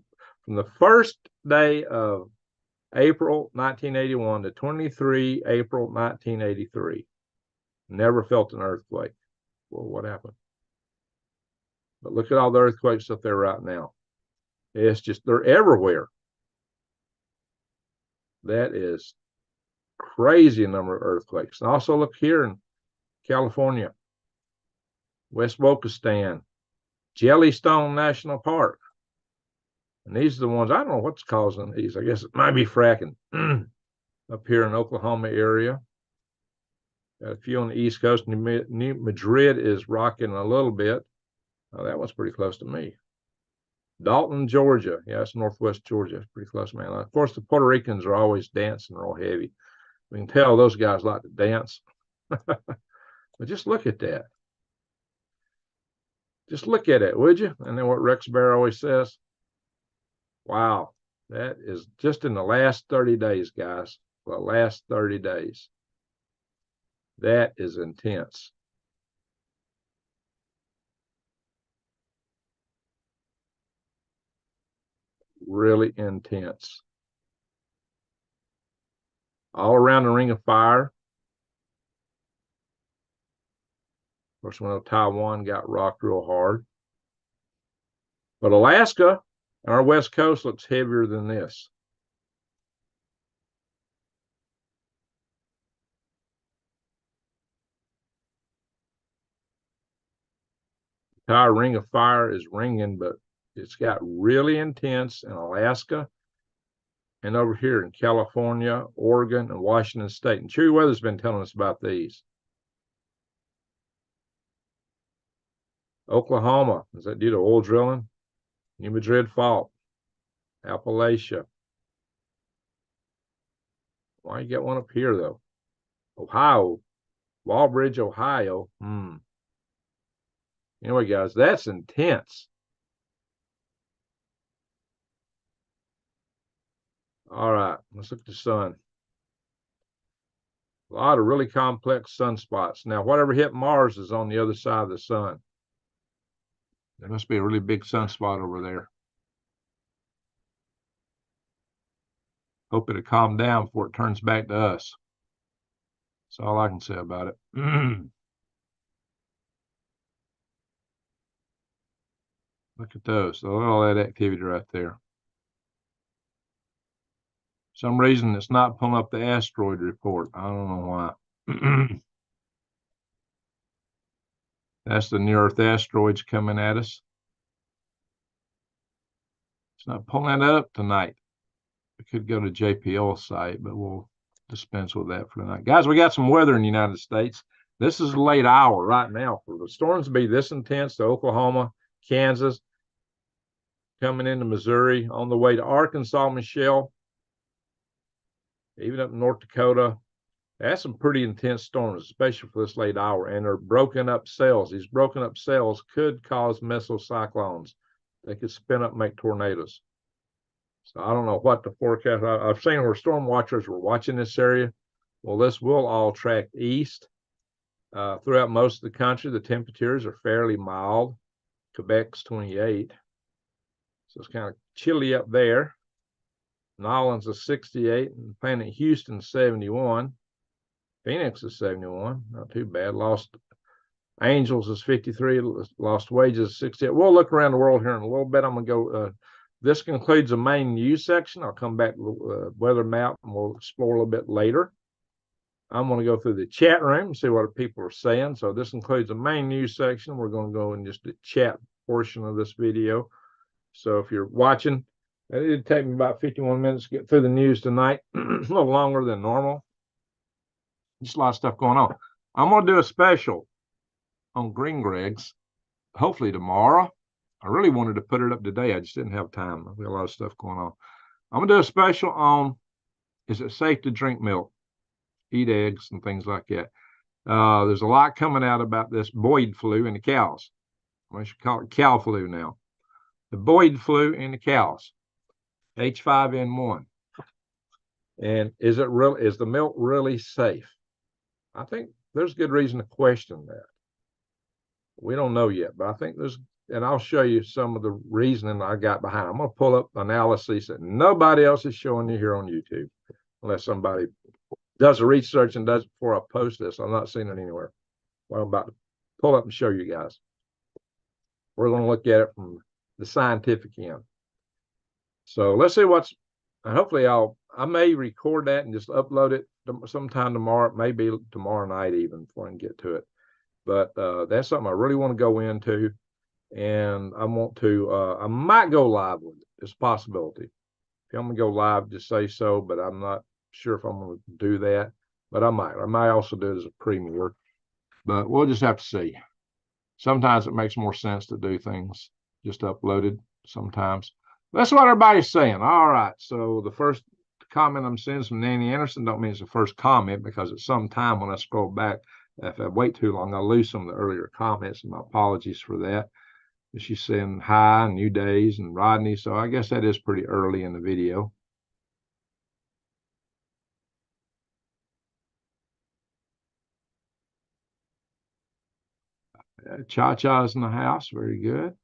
S1: from the first day of April 1981 to 23 April 1983. Never felt an earthquake. Well, what happened? But look at all the earthquakes up there right now. It's just, they're everywhere. That is crazy number of earthquakes. And also look here in California, West Wokistan, Jellystone National Park. And these are the ones, I don't know what's causing these. I guess it might be fracking. Up here in Oklahoma area. Got a few on the East Coast. New Madrid is rocking a little bit. Oh, that one's pretty close to me. Dalton, Georgia. Yeah, it's northwest Georgia. It's pretty close, man. Of course, the Puerto Ricans are always dancing real heavy. We can tell those guys like to dance. But just look at that. Just look at it, would you? And then what Rex Bear always says. Wow. That is just in the last 30 days, guys. The last 30 days. That is intense. Really intense. All around the Ring of Fire. Of course, when Taiwan got rocked real hard. But Alaska and our West Coast looks heavier than this. The entire Ring of Fire is ringing, but it's got really intense in Alaska and over here in California, Oregon, and Washington State. And Chewy Weather's been telling us about these. Oklahoma, is that due to oil drilling? New Madrid Fault, Appalachia. Why you got one up here, though? Ohio. Walbridge, Ohio. Anyway, guys, that's intense. All right, let's look at the sun. A lot of really complex sunspots. Now, whatever hit Mars is on the other side of the sun. There must be a really big sunspot over there. Hope it'll calm down before it turns back to us. That's all I can say about it. Look at those. Look at all that activity right there. For some reason, it's not pulling up the asteroid report. I don't know why. That's the near-Earth asteroids coming at us. It's not pulling that up tonight. We could go to JPL site, but we'll dispense with that for tonight. Guys, we got some weather in the United States. This is a late hour right now for the storms to be this intense to Oklahoma, Kansas, coming into Missouri, on the way to Arkansas, Michelle, even up in North Dakota. That's some pretty intense storms, especially for this late hour. And they're broken up cells. These broken up cells could cause mesocyclones. They could spin up and make tornadoes. So I don't know what the forecast. I've seen where storm watchers were watching this area. Well, this will all track east. Throughout most of the country, the temperatures are fairly mild. Quebec's 28. So it's kind of chilly up there. Nolans is 68, and Planet Houston 71. Phoenix is 71, not too bad. Lost Angels is 53, Lost Wages is 68. We'll look around the world here in a little bit. I'm going to go, this concludes the main news section. I'll come back to the weather map, and we'll explore a little bit later. I'm going to go through the chat room and see what people are saying. So this includes the main news section. We're going to go in just the chat portion of this video. So if you're watching, it did take me about 51 minutes to get through the news tonight, a little longer than normal. Just a lot of stuff going on. I'm going to do a special on green Gregs, hopefully tomorrow. I really wanted to put it up today. I just didn't have time. I've got a lot of stuff going on. I'm going to do a special on, is it safe to drink milk, eat eggs, and things like that. There's a lot coming out about this Boyd flu in the cows. I should call it cow flu now. The Boyd flu in the cows, H5N1. And is the milk really safe? I think there's good reason to question that. We don't know yet, but I think there's, and I'll show you some of the reasoning I got behind. I'm going to pull up analyses that nobody else is showing you here on YouTube, unless somebody does the research and does it before I post this. I'm not seeing it anywhere. Well, I'm about to pull up and show you guys. We're going to look at it from the scientific end. So let's see what's, and hopefully I may record that and just upload it sometime tomorrow. It may be tomorrow night even before I can get to it. But that's something I really want to go into. And I want to, I might go live with it. It's a possibility. If I'm going to go live, just say so, but I'm not sure if I'm going to do that. But I might. I might also do it as a premiere. But we'll just have to see. Sometimes it makes more sense to do things just uploaded sometimes. That's what everybody's saying. All right. So the first comment I'm seeing is from Nanny Anderson. Don't mean it's the first comment, because at some time when I scroll back, if I wait too long, I'll lose some of the earlier comments, and my apologies for that. But she's saying hi, New Days, and Rodney. So I guess that is pretty early in the video. Cha-Cha's in the house. Very good.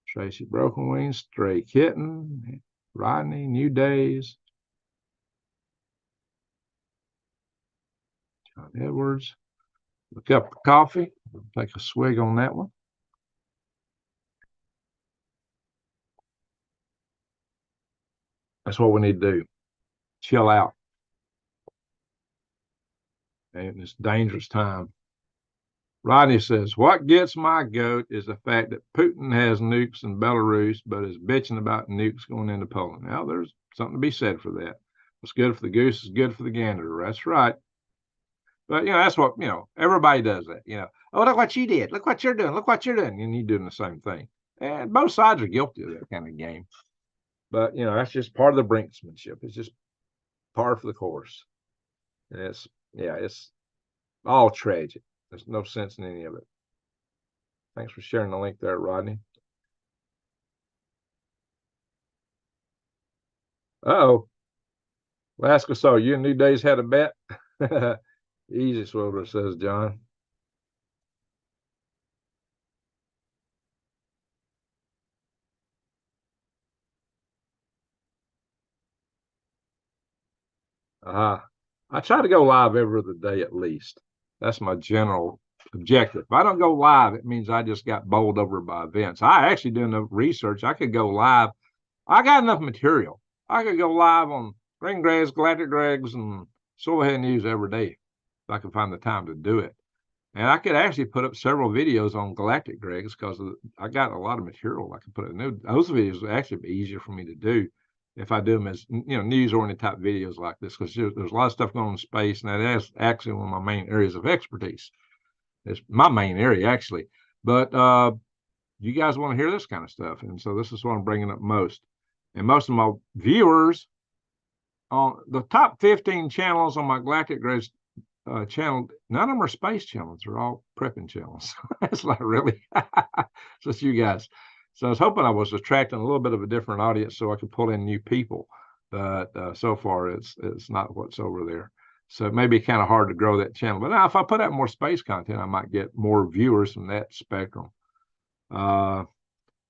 S1: Tracy Broken Wings, Stray Kitten, Rodney, New Days, John Edwards. A cup of coffee. Take a swig on that one. That's what we need to do. Chill out. And it's a dangerous time. Rodney says, what gets my goat is the fact that Putin has nukes in Belarus, but is bitching about nukes going into Poland. Now, there's something to be said for that. What's good for the goose is good for the gander. That's right. But, that's what, everybody does that, Oh, look what you did. Look what you're doing. Look what you're doing. And you're doing the same thing. And both sides are guilty of that kind of game. But, that's just part of the brinksmanship. It's just par for the course. And it's all tragic. There's no sense in any of it. Thanks for sharing the link there, Rodney. Uh-oh. Alaska, so you and New Days had a bet? Easy, Swivel, says John. I try to go live every other day at least. That's my general objective. If I don't go live, it means I just got bowled over by events. I actually do enough research. I could go live. I got enough material. I could go live on Green Grays, Galactic Gregs, and Swivel News every day if I could find the time to do it. And I could actually put up several videos on Galactic Gregs because I got a lot of material I could put up. Those videos would actually be easier for me to do if I do them as news-oriented type videos like this, because there's a lot of stuff going on in space, and that is actually one of my main areas of expertise. It's my main area actually, but you guys want to hear this kind of stuff, and so this is what I'm bringing up most. And most of my viewers on the top 15 channels on my Galactic Grays channel, none of them are space channels. They're all prepping channels. It's not really. It's just you guys. So I was hoping I was attracting a little bit of a different audience so I could pull in new people, but so far it's not what's over there. So it may be kind of hard to grow that channel. But now if I put out more space content, I might get more viewers from that spectrum. I've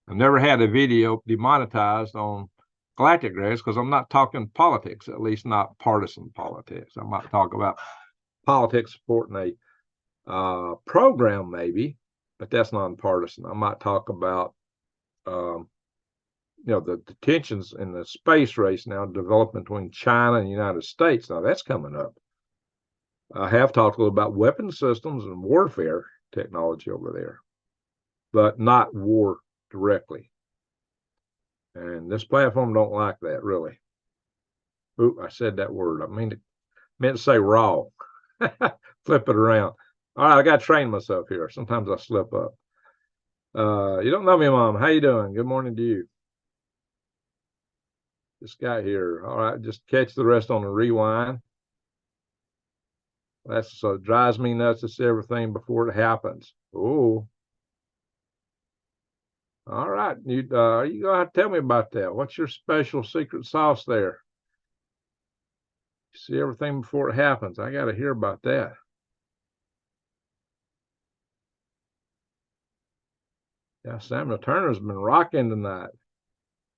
S1: never had a video demonetized on Galactic Grays because I'm not talking politics, at least not partisan politics. I might talk about politics supporting a program maybe, but that's nonpartisan. I might talk about the tensions in the space race now developing between China and the United States. Now that's coming up. I have talked a little about weapon systems and warfare technology over there, but not war directly. And this platform don't like that really. Oop, I said that word. I meant to say raw. Flip it around. All right, I got to train myself here. Sometimes I slip up. You don't know me, Mom. How you doing? Good morning to you. This guy here. All right, just catch the rest on the rewind. That's so drives me nuts to see everything before it happens. Oh. All right. You gonna have to tell me about that. What's your special secret sauce there? You see everything before it happens. I gotta hear about that. Yeah, Samuel Turner's been rocking tonight.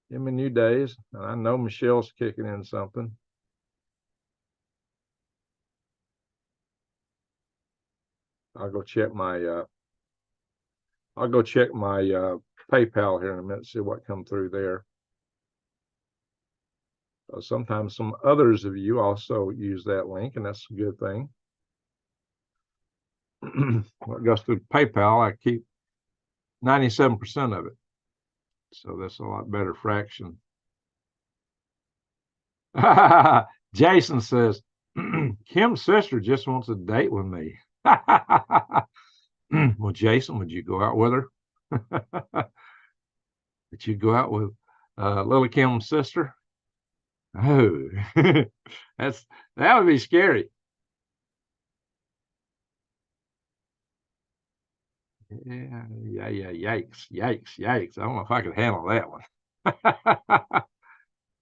S1: Him and New Days. And I know Michelle's kicking in something. I'll go check my PayPal here in a minute, see what come through there. Sometimes some others of you also use that link, and that's a good thing. What goes through PayPal, I keep 97% of it. So that's a lot better fraction. Jason says, Kim's sister just wants a date with me. Well, Jason, would you go out with her? Would you go out with little Kim's sister? Oh, that would be scary. Yeah, yikes. I don't know if I could handle that one.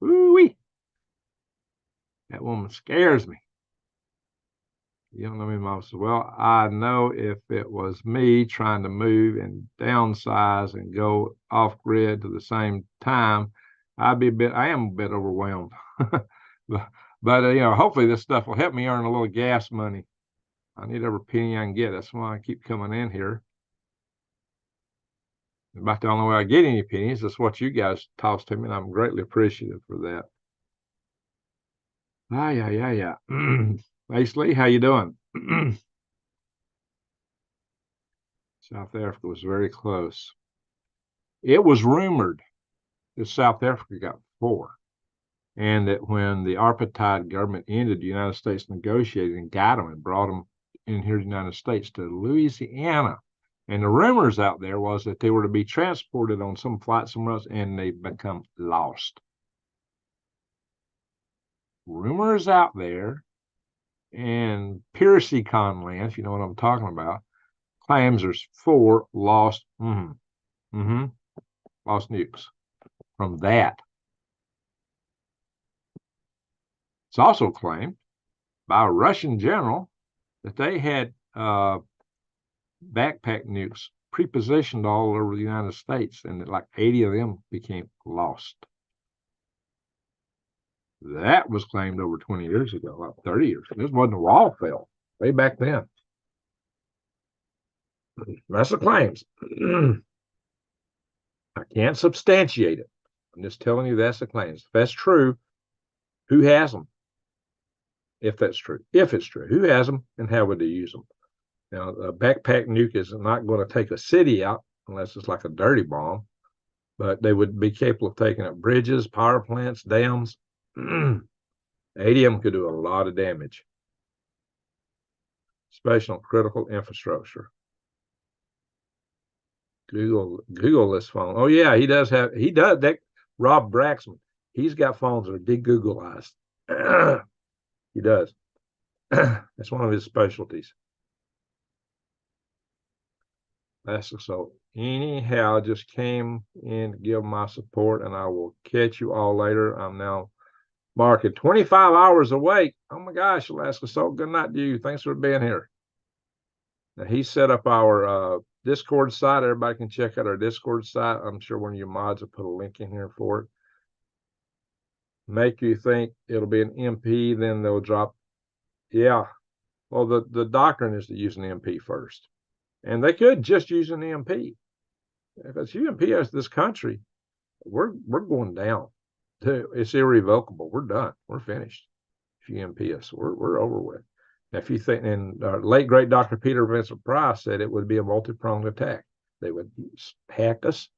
S1: Ooh-wee. That woman scares me. You don't know me, Mom. So, well, I know if it was me trying to move and downsize and go off grid to the same time, I am a bit overwhelmed. but hopefully this stuff will help me earn a little gas money. I need every penny I can get. That's why I keep coming in here. About the only way I get any pennies is what you guys toss to me, and I'm greatly appreciative for that. Yeah. Ace Lee, how you doing? South Africa was very close. It was rumored that South Africa got 4, and that when the apartheid government ended, the United States negotiated and got them and brought them in here to the United States to Louisiana. And the rumors out there was that they were to be transported on some flight somewhere else, and they become lost. rumors out there in Piercy Conlands, you know what I'm talking about, claims there's 4 lost lost nukes from that. It's also claimed by a Russian general that they had backpack nukes prepositioned all over the United States, and that like 80 of them became lost. That was claimed over 20 years ago, like 30 years. This wasn't a wall fell way back then. That's the claims. I can't substantiate it. I'm just telling you that's the claims. If that's true, who has them? If that's true. If it's true, who has them and how would they use them? Now, a backpack nuke is not going to take a city out unless it's like a dirty bomb, but they would be capable of taking out bridges, power plants, dams. 80 of them could do a lot of damage, especially on critical infrastructure. Google this phone. Oh yeah, he does that. Rob Braxman, he's got phones that are de-Googleized. He does. That's one of his specialties. So anyhow, I just came in to give my support, and I will catch you all later. I'm now marking 25 hours awake. Oh my gosh, Alaska Salt, good night to you. Thanks for being here. Now, he set up our Discord site. Everybody can check out our Discord site. I'm sure one of you mods will put a link in here for it. Make you think it'll be an MP, then they'll drop. Yeah. Well, the doctrine is to use an MP first. And they could just use an MP. If it's UMP as this country, we're going down. It's irrevocable. We're done. We're finished. If UMP us, we're over with. Now, if you think, and late great Dr. Peter Vincent Price said it would be a multi-pronged attack. They would hack us.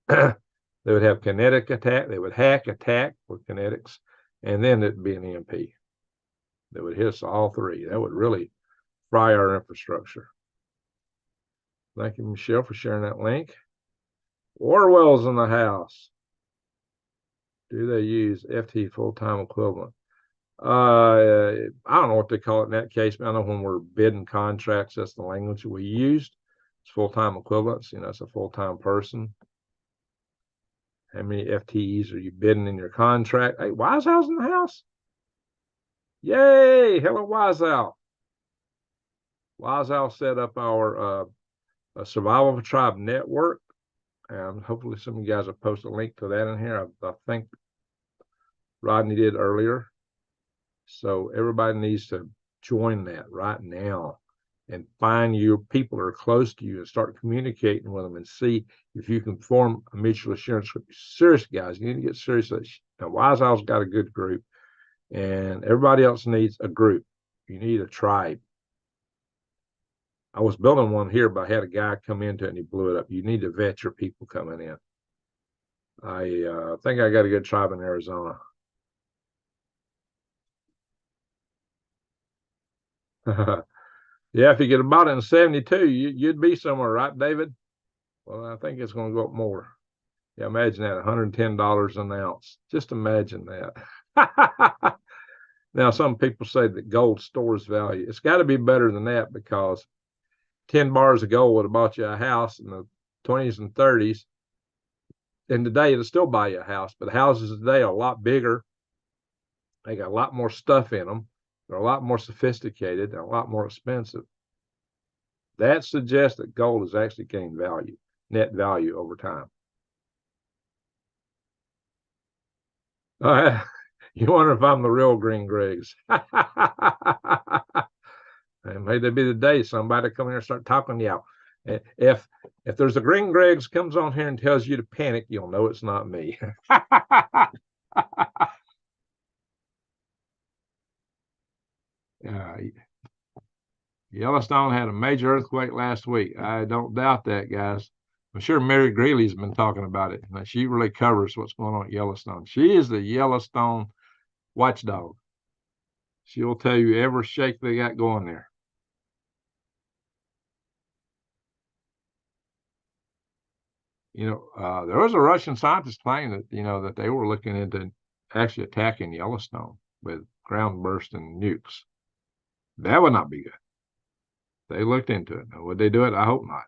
S1: They would have kinetic attack. They would attack with kinetics, and then it'd be an EMP. That would hit us all three. That would really fry our infrastructure. Thank you, Michelle, for sharing that link. Orwell's in the house. Do they use FT full-time equivalent? I don't know what they call it in that case, but I know when we're bidding contracts, that's the language we used. It's full-time equivalents. You know, it's a full-time person. How many FTEs are you bidding in your contract? Hey, Wiseow's in the house. Yay! Hello, Wiseow. Wiseow set up our Survival of a Tribe network. And hopefully some of you guys have posted a link to that in here. I think Rodney did earlier. So everybody needs to join that right now and find your people that are close to you and start communicating with them and see if you can form a mutual assurance group. Serious, guys, you need to get serious. Now, Wiseow's got a good group, and everybody else needs a group. You need a tribe. I was building one here, but I had a guy come into it and he blew it up. You need to vet your people coming in. I think I got a good tribe in Arizona. Yeah, if you get about it in 72, you'd be somewhere, right, David? Well, I think it's going to go up more. Yeah, imagine that, $110 an ounce. Just imagine that. Now, some people say that gold stores value. It's got to be better than that, because 10 bars of gold would have bought you a house in the 20s and 30s. And today, it'll still buy you a house. But the houses today are a lot bigger. They got a lot more stuff in them. They're a lot more sophisticated and a lot more expensive. That suggests that gold has actually gained value, net value over time. You wonder if I'm the real Green Griggs. And may that be the day somebody come here and start talking to you. If there's a Green Griggs comes on here and tells you to panic, you'll know it's not me. Yellowstone had a major earthquake last week. I don't doubt that, guys. I'm sure Mary Greeley's been talking about it. She really covers what's going on at Yellowstone. She is the Yellowstone watchdog. She will tell you every shake they got going there. There was a Russian scientist claiming that, that they were looking into actually attacking Yellowstone. with ground bursting nukes. That would not be good. They looked into it. Now, would they do it? I hope not.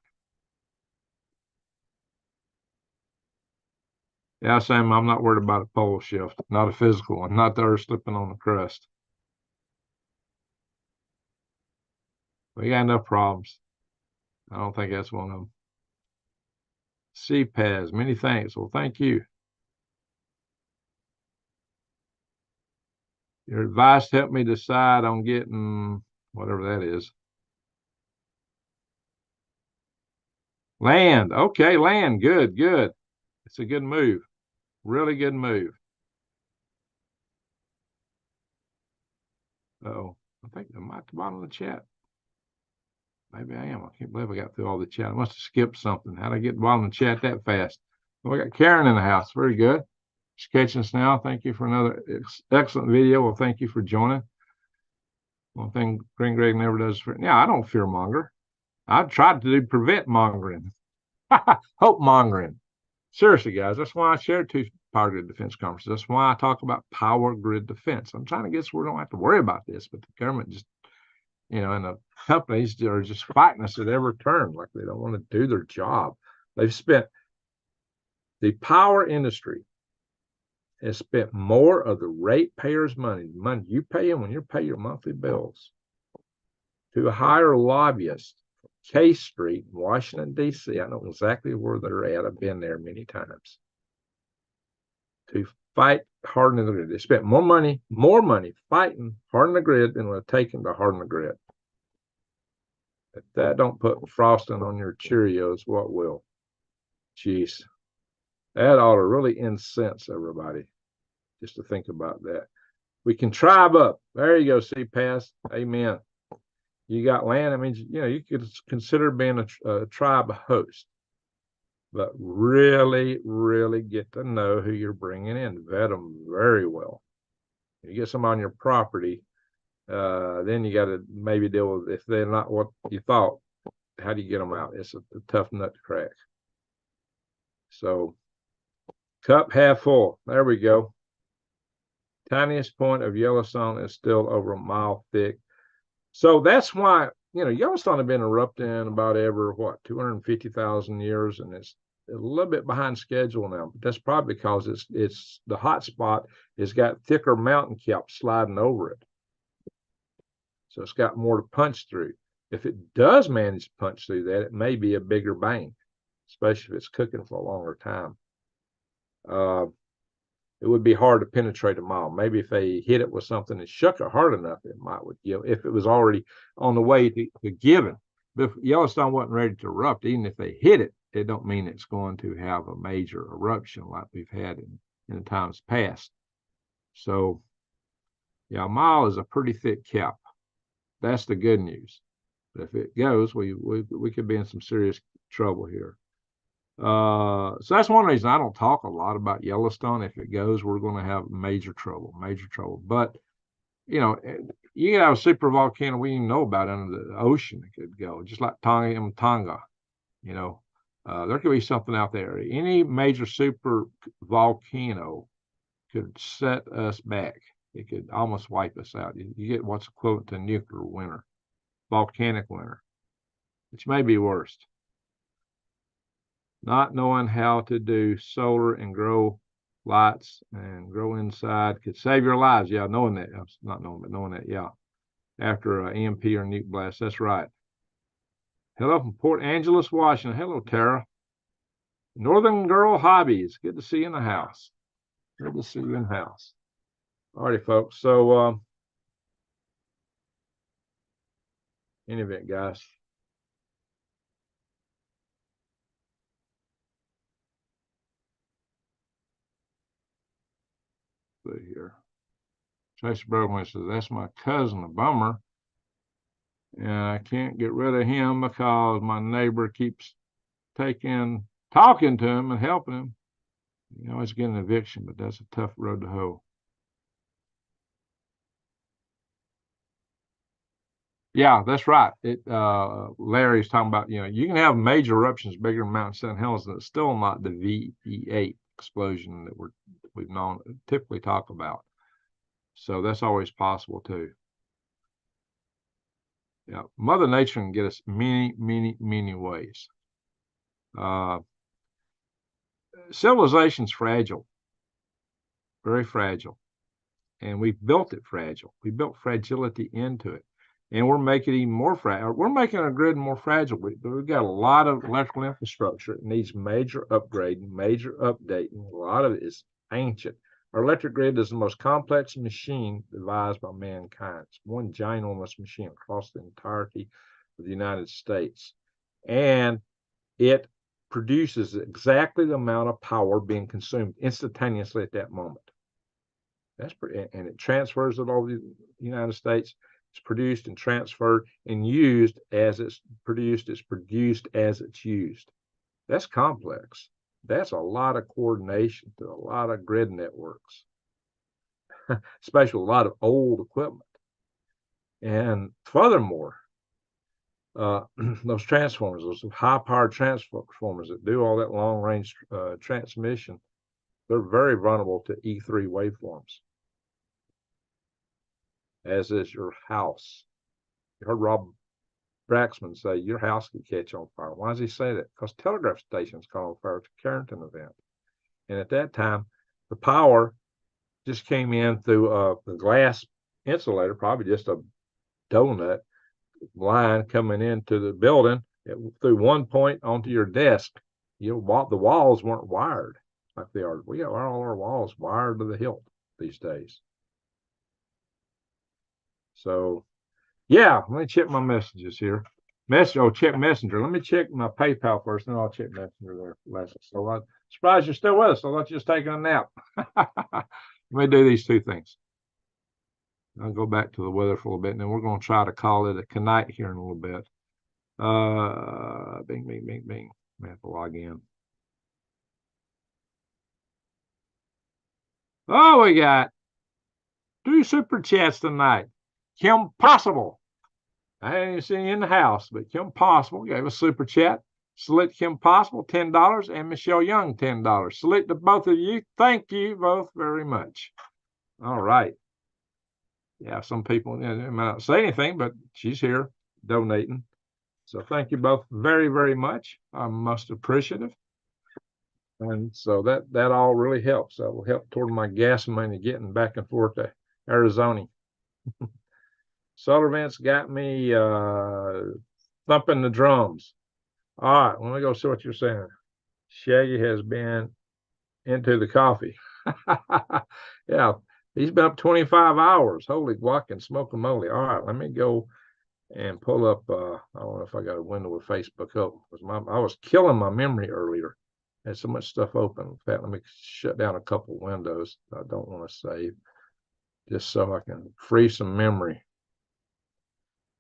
S1: Yeah, Sam, I'm not worried about a pole shift, not a physical one, not the Earth slipping on the crust. We got enough problems. I don't think that's one of them. CPAS, many thanks. Well, thank you. Your advice helped me decide on getting whatever that is. Land. Okay, land. Good, good. It's a good move. Really good move. Uh-oh. I think I'm at the bottom of the chat. Maybe I am. I can't believe I got through all the chat. I must have skipped something. How'd I get the bottom of the chat that fast? Well, we got Karen in the house. Very good. She's catching us now. Thank you for another excellent video. Well, thank you for joining. One thing Greg never does for yeah, I don't fear monger. I tried to do prevent mongering. Hope mongering. Seriously, guys, that's why I share two power grid defense conferences. That's why I talk about power grid defense. I'm trying to get so we don't have to worry about this, but the government just, and the companies are just fighting us at every turn, like they don't want to do their job. They've spent, the power industry has spent more of the ratepayers' money, the money you pay them when you pay your monthly bills, to hire lobbyists from K Street in Washington, D.C. I know exactly where they're at. I've been there many times. To fight hardening the grid. They spent more money fighting hardening the grid than would have taken to harden the grid. If that don't put frosting on your Cheerios, what will? Jeez. That ought to really incense everybody just to think about that. We can tribe up. There you go, CPAS. Amen. You got land. I mean, you could consider being a tribe host, but really, really get to know who you're bringing in. Vet them very well. You get some on your property, then you got to maybe deal with if they're not what you thought. How do you get them out? It's a tough nut to crack. So, cup half full. There we go. Tiniest point of Yellowstone is still over a mile thick. So that's why, Yellowstone had been erupting about every, 250,000 years, and it's a little bit behind schedule now. But that's probably because it's the hot spot has got thicker mountain caps sliding over it. So it's got more to punch through. If it does manage to punch through that, it may be a bigger bang, especially if it's cooking for a longer time. It would be hard to penetrate a mile. Maybe if they hit it with something and shook it hard enough, it might would, if it was already on the way to giving. But if Yellowstone wasn't ready to erupt, even if they hit it, it don't mean it's going to have a major eruption like we've had in the times past. So, yeah, a mile is a pretty thick cap. That's the good news. But if it goes, we could be in some serious trouble here. So that's one reason I don't talk a lot about Yellowstone. If it goes, we're going to have major trouble. But, you can have a super volcano we didn't know about under the ocean. It could go, just like Tonga. There could be something out there. Any major super volcano could set us back. It could almost wipe us out. You get what's equivalent to nuclear winter, volcanic winter, which may be worse. Not knowing how to do solar and grow lights and grow inside could save your lives. Yeah, knowing that. Not knowing, but knowing that, yeah. After an EMP or nuke blast, that's right. Hello from Port Angeles, Washington. Hello, Tara. Northern Girl Hobbies. Good to see you in the house. Good to see you in the house. All righty, folks. So, in any event, guys. See here. Tracy Bergman says, that's my cousin, a bummer. And I can't get rid of him because my neighbor keeps talking to him and helping him. You always get an eviction, but that's a tough road to hoe. Yeah, that's right. Larry's talking about, you can have major eruptions bigger than Mount St. Helens, and it's still not the VE8 explosion that we've typically talk about. So that's always possible too. Yeah, Mother Nature can get us many, many, many ways. Civilization's fragile, very fragile, and we built it fragile. We built fragility into it, and we're making it even more fragile. We're making our grid more fragile. We've got a lot of electrical infrastructure. It needs major upgrading, major updating. A lot of it is ancient. Our electric grid is the most complex machine devised by mankind. It's one ginormous machine across the entirety of the United States. And it produces exactly the amount of power being consumed instantaneously at that moment. That's pretty, and it transfers it over the United States. It's produced and transferred and used as it's produced. It's produced as it's used. That's complex. That's a lot of coordination to a lot of grid networks, especially a lot of old equipment. And furthermore, those transformers, those high-powered transformers that do all that long-range transmission, they're very vulnerable to E3 waveforms, as is your house. You heard Rob Braxman say your house could catch on fire. Why does he say that? Because telegraph stations caught on fire at the Carrington event. And at that time, the power just came in through the glass insulator, probably just a donut line coming into the building through one point onto your desk. The walls weren't wired like they are. We got all our walls wired to the hilt these days. So, yeah, let me check my messages here. Check Messenger. Let me check my PayPal first, then I'll check Messenger there. Last. So I'm surprised you're still with us. I'll let you just take a nap. Let me do these two things. I'll go back to the weather for a little bit, and then we're going to try to call it a night here in a little bit. Bing, bing, bing, bing. I have to log in. Oh, we got 2 super chats tonight. Kim Possible. I ain't seen you in the house, but Kim Possible gave a super chat. Salute Kim Possible, $10, and Michelle Young, $10. Salute to both of you. Thank you both very much. All right. Yeah, some people might not say anything, but she's here donating. So thank you both very, very much. I'm most appreciative. And so that all really helps. That will help toward my gas money getting back and forth to Arizona. Solar events got me thumping the drums. All right, let me go see what you're saying. Shaggy has been into the coffee. Yeah, he's been up 25 hours. Holy guac and smoke-a-moly. All right, let me go and pull up. I don't know if I got a window with Facebook open. I was killing my memory earlier. I had so much stuff open. In fact, let me shut down a couple windows I don't want to save, just so I can free some memory.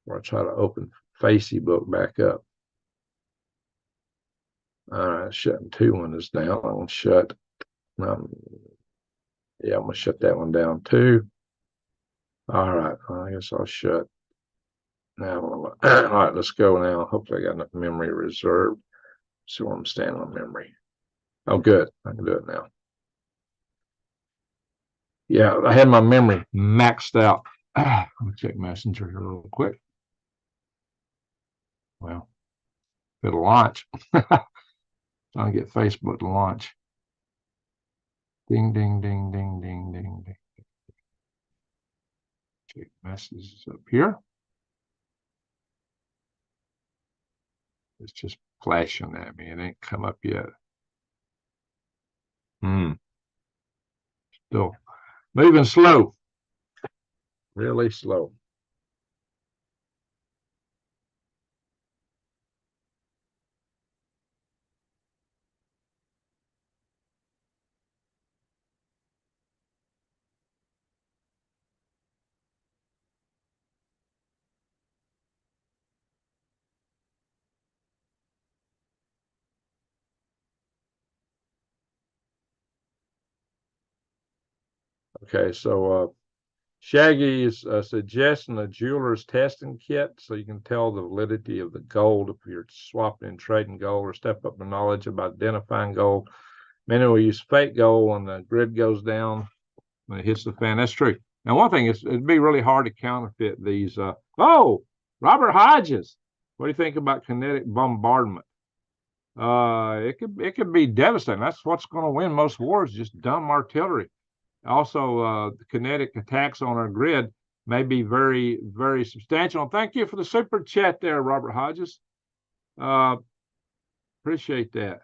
S1: Or I try to open Facebook back up. All right, shutting 2 windows down. I'm going to shut. Yeah, I'm going to shut that one down too. All right, I guess I'll shut. Now, all right, let's go now. Hopefully I got enough memory reserved. See where I'm standing on memory. Oh, good. I can do it now. Yeah, I had my memory maxed out. Let me check Messenger here real quick. Well, it'll launch. Trying to get Facebook to launch. Ding, ding, ding, ding, ding, ding, ding. Check messages up here. It's just flashing at me. It ain't come up yet. Still moving slow. Really slow. Okay, so Shaggy is suggesting a jeweler's testing kit so you can tell the validity of the gold if you're swapping and trading gold, or step up the knowledge about identifying gold. Many will use fake gold when the grid goes down, when it hits the fan. That's true. Now, one thing is it'd be really hard to counterfeit these. Oh, Robert Hodges, what do you think about kinetic bombardment? It could be devastating. That's what's going to win most wars, just dumb artillery. Also, the kinetic attacks on our grid may be very, very substantial. Thank you for the super chat there, Robert Hodges. Appreciate that.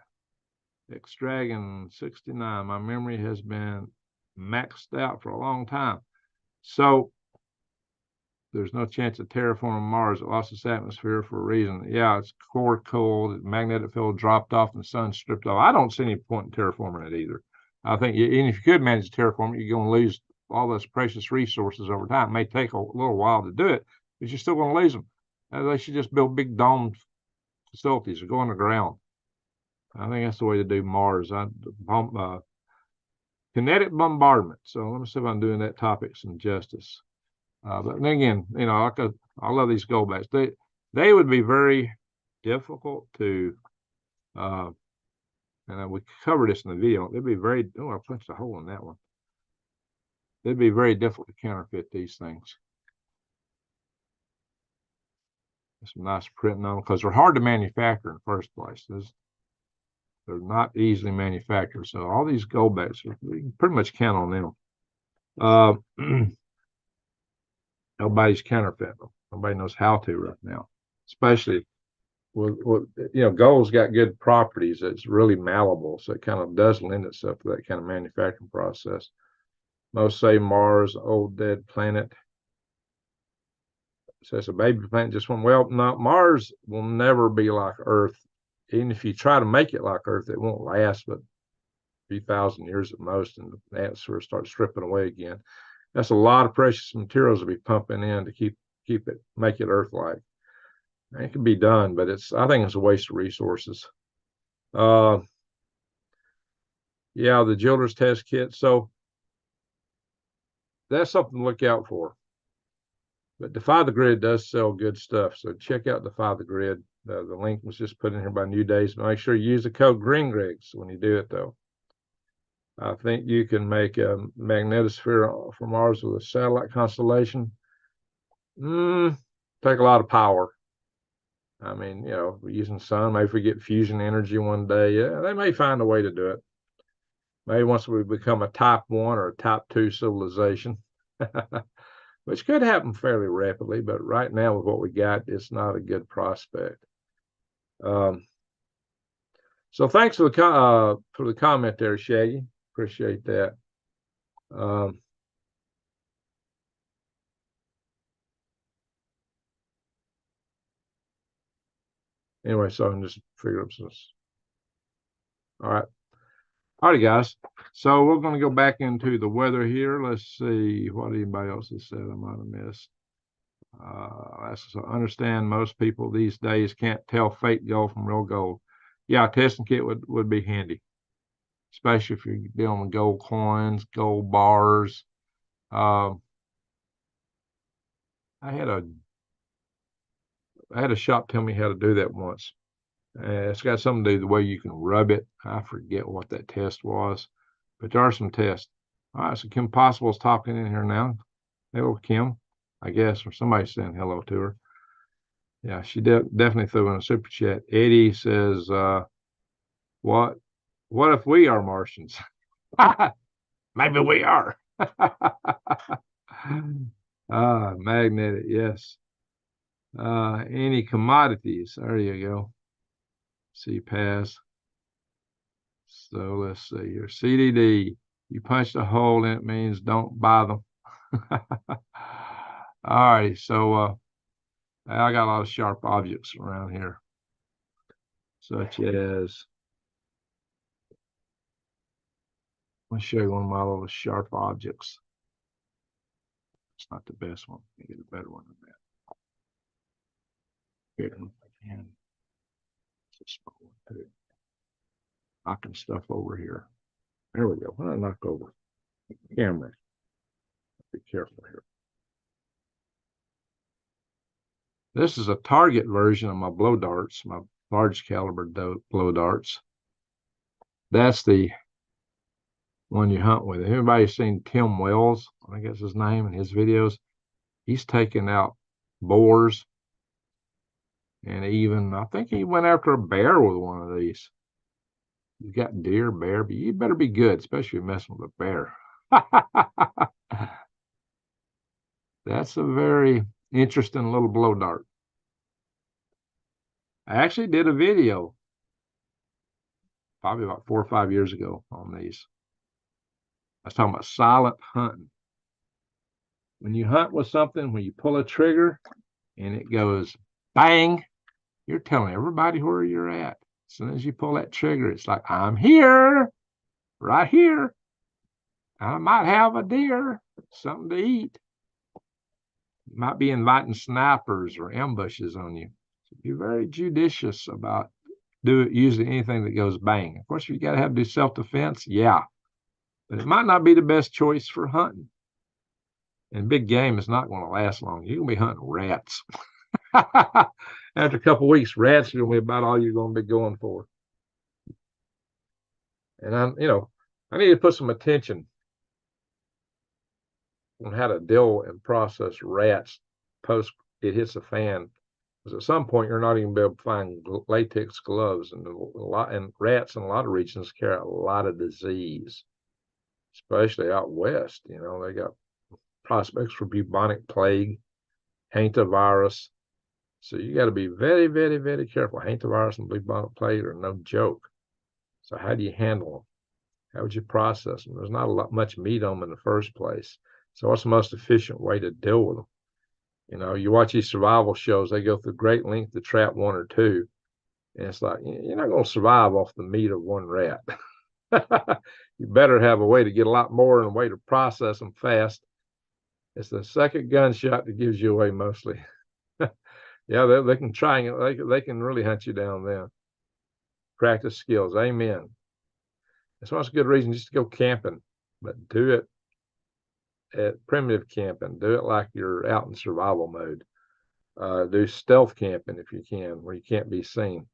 S1: X-Dragon 69. My memory has been maxed out for a long time. So there's no chance of terraforming Mars. It lost its atmosphere for a reason. Yeah, it's core cold. The magnetic field dropped off and the sun stripped off. I don't see any point in terraforming it either. I think even if you could manage to terraform it, you're going to lose all those precious resources over time. It may take a little while to do it, but you're still going to lose them. They should just build big domed facilities or go underground. I think that's the way to do Mars. Kinetic bombardment. So let me see if I'm doing that topic some justice. But again, you know, I love these goldbacks. They would be very difficult to, and we covered this in the video. They'd be very. Oh, I punched a hole in that one. They'd be very difficult to counterfeit these things. Some nice printing on them because they're hard to manufacture in the first place. They're not easily manufactured. So all these goldbacks, you can pretty much count on them. Nobody's counterfeiting them. Nobody knows how to right now, especially with you know, gold's got good properties. It's really malleable, so it kind of does lend itself to that kind of manufacturing process. Most say Mars, old dead planet. So it's a baby planet just one. Well, no, Mars will never be like Earth. Even if you try to make it like Earth, it won't last but a few thousand years at most, and the atmosphere starts stripping away again. That's a lot of precious materials to be pumping in to keep it, make it Earth-like. It can be done, but I think it's a waste of resources. Yeah, the Jilder's test kit. So that's something to look out for. But Defy the Grid does sell good stuff. So check out Defy the Grid. The link was just put in here by New Days. Make sure you use the code GreenGregs when you do it, though. I think you can make a magnetosphere for Mars with a satellite constellation. Take a lot of power. I mean, you know, using sun, maybe if we get fusion energy one day, yeah, they may find a way to do it. Maybe once we become a type 1 or a type 2 civilization, which could happen fairly rapidly, but right now with what we got, it's not a good prospect. So thanks for the comment there, Shaggy. Appreciate that. Anyway, so I can just figure out this. All right. All right, guys. So we're going to go back into the weather here. Let's see what anybody else has said I might have missed. So understand most people these days can't tell fake gold from real gold. Yeah, a testing kit would be handy, especially if you're dealing with gold coins, gold bars. I had a shop tell me how to do that once. It's got something to do with the way you can rub it. I forget what that test was, but there are some tests. All right, so Kim Possible is talking in here now. Hello, Kim, I guess, or somebody saying hello to her. Yeah, she definitely threw in a super chat. Eddie says, what if we are Martians? Maybe we are. Magnetic, yes. Any commodities? There you go. See, pass. So let's see here. CDD. You punched a hole in it means don't buy them. All right. So I got a lot of sharp objects around here, such as, let me show you one of my little sharp objects. It's not the best one. You get a better one than that. Here, I can. Knocking stuff over here. There we go. What did I knock over? Camera. Be careful here. This is a target version of my blow darts, my large caliber blow darts. That's the when you hunt with it. Everybody's seen Tim Wells, I think that's his name, in his videos. He's taken out boars, and even I think he went after a bear with one of these. You got deer, bear, but you better be good, especially if you're messing with a bear. That's a very interesting little blow dart. I actually did a video probably about 4 or 5 years ago on these. I was talking about silent hunting. When you hunt with something, when you pull a trigger and it goes bang, you're telling everybody where you're at. As soon as you pull that trigger, it's like, I'm here, right here. I might have a deer, something to eat. You might be inviting snipers or ambushes on you. So be very judicious about using anything that goes bang. Of course, you got to have to do self-defense, yeah. But it might not be the best choice for hunting. And big game is not going to last long. You're going to be hunting rats. After a couple of weeks, rats are going to be about all you're going to be going for. And I need to put some attention on how to deal and process rats post it hits the fan. Because at some point, you're not even able to find latex gloves, and rats in a lot of regions carry a lot of disease, especially out west. They got prospects for bubonic plague, hantavirus. So you got to be very, very, very careful. Hantavirus and bubonic plague are no joke. So how do you handle them? How would you process them? There's not much meat on them in the first place. So what's the most efficient way to deal with them? You watch these survival shows, they go through great length to trap one or two. And it's like, you're not going to survive off the meat of one rat. You better have a way to get a lot more and a way to process them fast. It's the second gunshot that gives you away mostly. Yeah, they can try, they can really hunt you down then. Practice skills, amen. That's why it's a good reason just to go camping, but do it at primitive camping. Do it like you're out in survival mode. Do stealth camping if you can, where you can't be seen.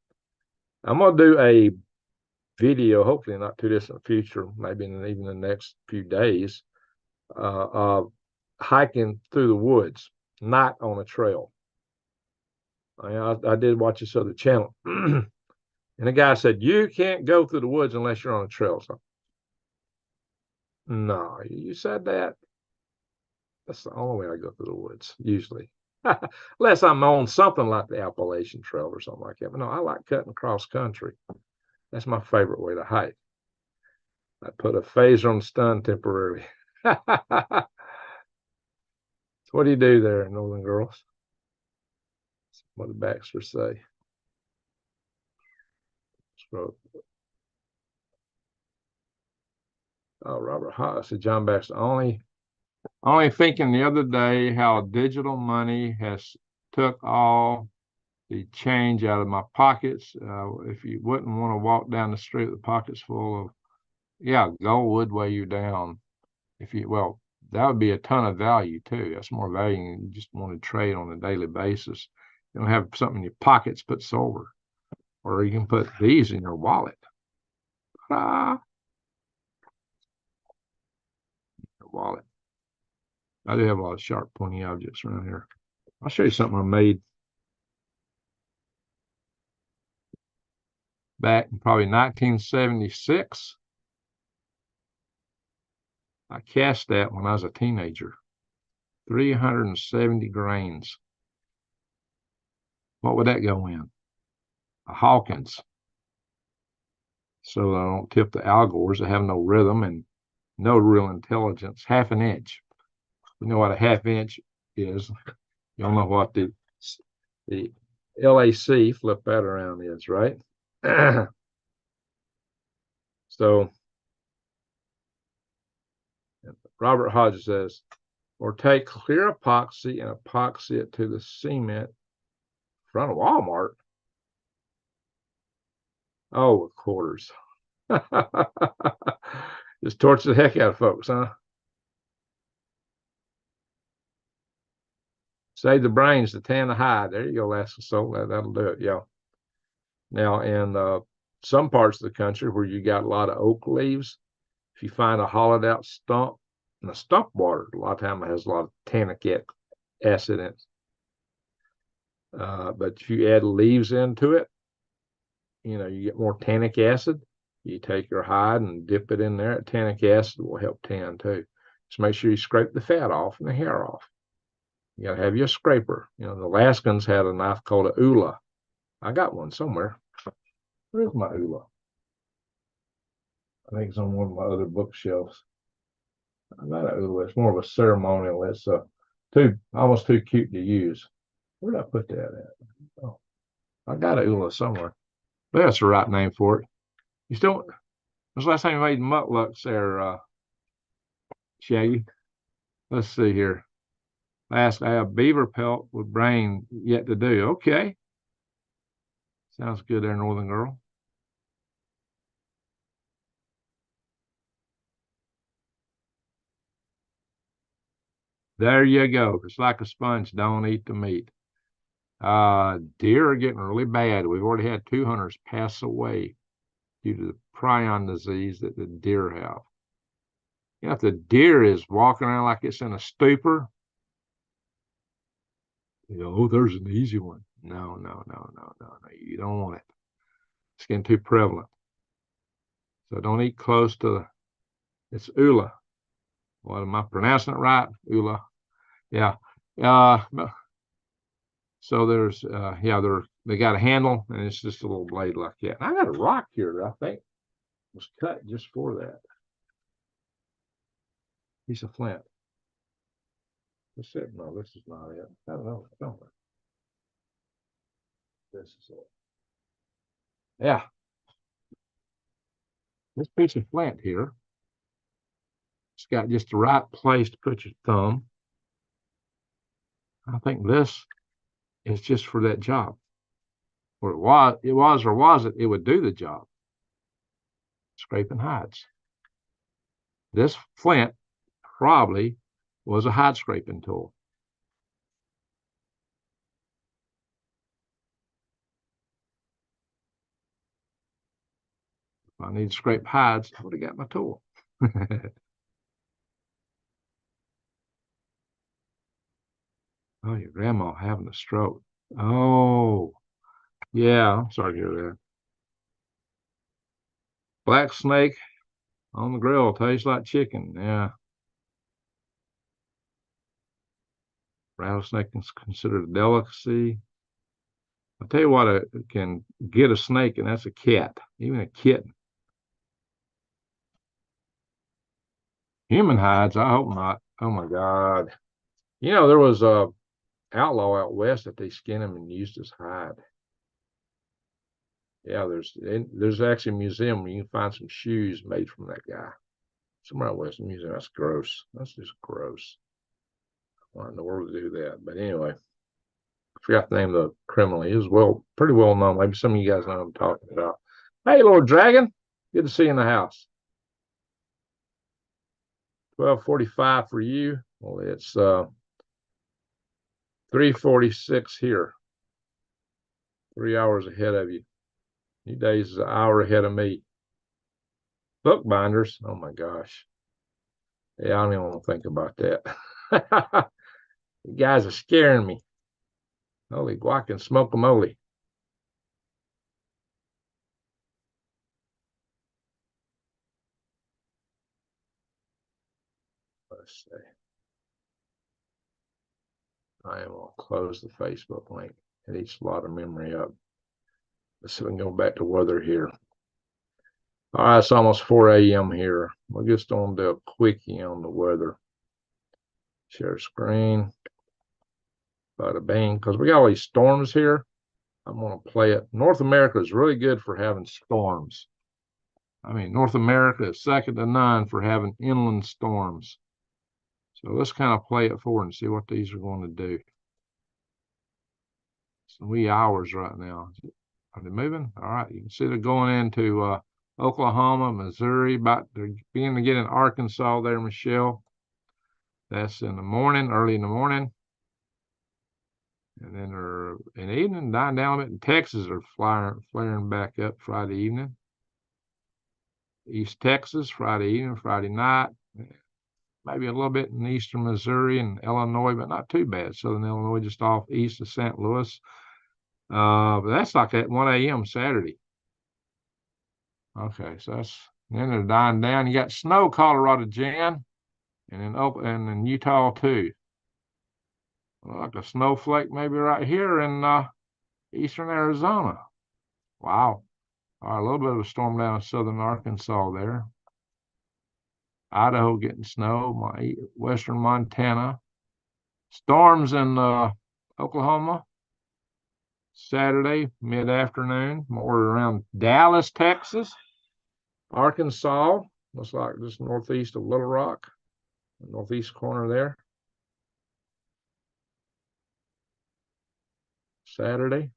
S1: I'm going to do a video, hopefully not too distant future, maybe even the next few days, of hiking through the woods, not on a trail. I did watch this other channel, and the guy said, you can't go through the woods unless you're on a trail. So, no, you said that? That's the only way I go through the woods, usually. Unless I'm on something like the Appalachian Trail or something like that. But no, I like cutting across country. That's my favorite way to hike. I put a phaser on the stun temporarily. So what do you do there, Northern Girls? What did Baxter say? Oh, Robert Haas said John Baxter only thinking the other day how digital money has took all the change out of my pockets. If you wouldn't want to walk down the street with pockets full of, gold would weigh you down. That would be a ton of value too. That's more value than you just want to trade on a daily basis. You don't have something in your pockets, put silver, or you can put these in your wallet. Your wallet. I do have a lot of sharp, pointy objects around here. I'll show you something I made back in probably 1976. I cast that when I was a teenager. 370 grains. What would that go in? A Hawkins. So I don't tip the Algors that have no rhythm and no real intelligence. Half an inch. You know what a half inch is. You don't know what the LAC, flip that around, is, right? So Robert Hodges says, or take clear epoxy and epoxy it to the cement in front of Walmart. Oh, with quarters. Just torch the heck out of folks, huh? Save the brains to tan the hide. There you go, last soul. That'll do it, yeah. Now, in some parts of the country where you got a lot of oak leaves, if you find a hollowed out stump, and the stump water, a lot of time it has a lot of tannic acid in it. But if you add leaves into it, you get more tannic acid. You take your hide and dip it in there. Tannic acid will help tan too. Just make sure you scrape the fat off and the hair off. You got to have your scraper. The Alaskans had a knife called a ula. I got one somewhere. Where's my ula? I think it's on one of my other bookshelves. I got a ula. It's more of a ceremonial. It's almost too cute to use. Where did I put that at? Oh, I got a ula somewhere. But that's the right name for it. You still? When's the last time you made muttlocks there, Shaggy? Let's see here. Last I have beaver pelt with brain yet to do. Okay. Sounds good there, Northern Girl. There you go. It's like a sponge. Don't eat the meat. Deer are getting really bad. We've already had 2 hunters pass away due to the prion disease that the deer have. If the deer is walking around like it's in a stupor, there's an easy one. No. You don't want it. It's getting too prevalent. So don't eat close to it's ula. What am I pronouncing it right? Ula. Yeah. So there's they got a handle and it's just a little blade like that. And I got a rock here that I think was cut just for that. Piece of flint. That's it. No, this is not it. I don't know. This is it. Yeah. This piece of flint here, it's got just the right place to put your thumb. I think this is just for that job. Or it was or wasn't, it would do the job. Scraping hides. This flint probably was a hide scraping tool. If I need to scrape hides, I would have got my tool. Oh, your grandma having a stroke. Oh, yeah, I'm sorry to hear that. Black snake on the grill tastes like chicken. Yeah. Rattlesnake is considered a delicacy. I'll tell you what can get a snake, and that's a cat, even a kitten. Human hides, I hope not. Oh my God. There was a outlaw out west that they skinned him and used his hide. Yeah, there's actually a museum where you can find some shoes made from that guy. Somewhere out west museum. That's gross. That's just gross. Why in the world to do that? But anyway, I forgot the name of the criminal. He was pretty well known. Maybe some of you guys know what I'm talking about. Hey, Lord Dragon. Good to see you in the house. 12:45 for you. Well, it's 3:46 here. 3 hours ahead of you. You days is an hour ahead of me. Bookbinders. Oh my gosh. Yeah, I don't even want to think about that. You guys are scaring me. Holy guac and smoke-a-moly. Let's see. I am going to close the Facebook link. It eats a lot of memory up. Let's see if we can go back to weather here. All right, it's almost 4 a.m. here. We're just going to do a quickie on the weather. Share screen. Bada bing. Because we got all these storms here. I'm going to play it. North America is really good for having storms. I mean, North America is second to none for having inland storms. So let's kind of play it forward and see what these are going to do. Some wee hours right now. Are they moving? All right. You can see they're going into Oklahoma, Missouri, they're beginning to get in Arkansas there, Michelle. That's in the morning, early in the morning. And then they're in the evening, dying down a bit in Texas, are flaring back up Friday evening. East Texas, Friday evening, Friday night. Maybe a little bit in eastern Missouri and Illinois, but not too bad. Southern Illinois, just off east of St. Louis. But that's like at 1 a.m. Saturday. Okay, so then they're dying down. You got snow, Colorado, Jan, and in Utah too. Like a snowflake maybe right here in eastern Arizona. Wow. All right, a little bit of a storm down in southern Arkansas there. Idaho getting snow, western Montana. Storms in Oklahoma. Saturday, mid-afternoon, more around Dallas, Texas. Arkansas, looks like just northeast of Little Rock, northeast corner there. Saturday.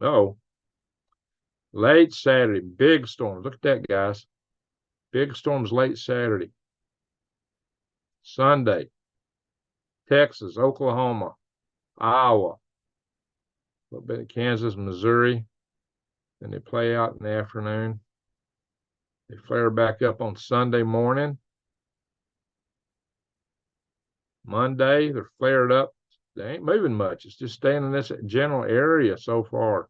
S1: Oh, late Saturday, big storms. Look at that, guys. Big storms late Saturday. Sunday, Texas, Oklahoma, Iowa, a little bit of Kansas, Missouri. Then they play out in the afternoon. They flare back up on Sunday morning. Monday, they're flared up. They ain't moving much. It's just staying in this general area so far.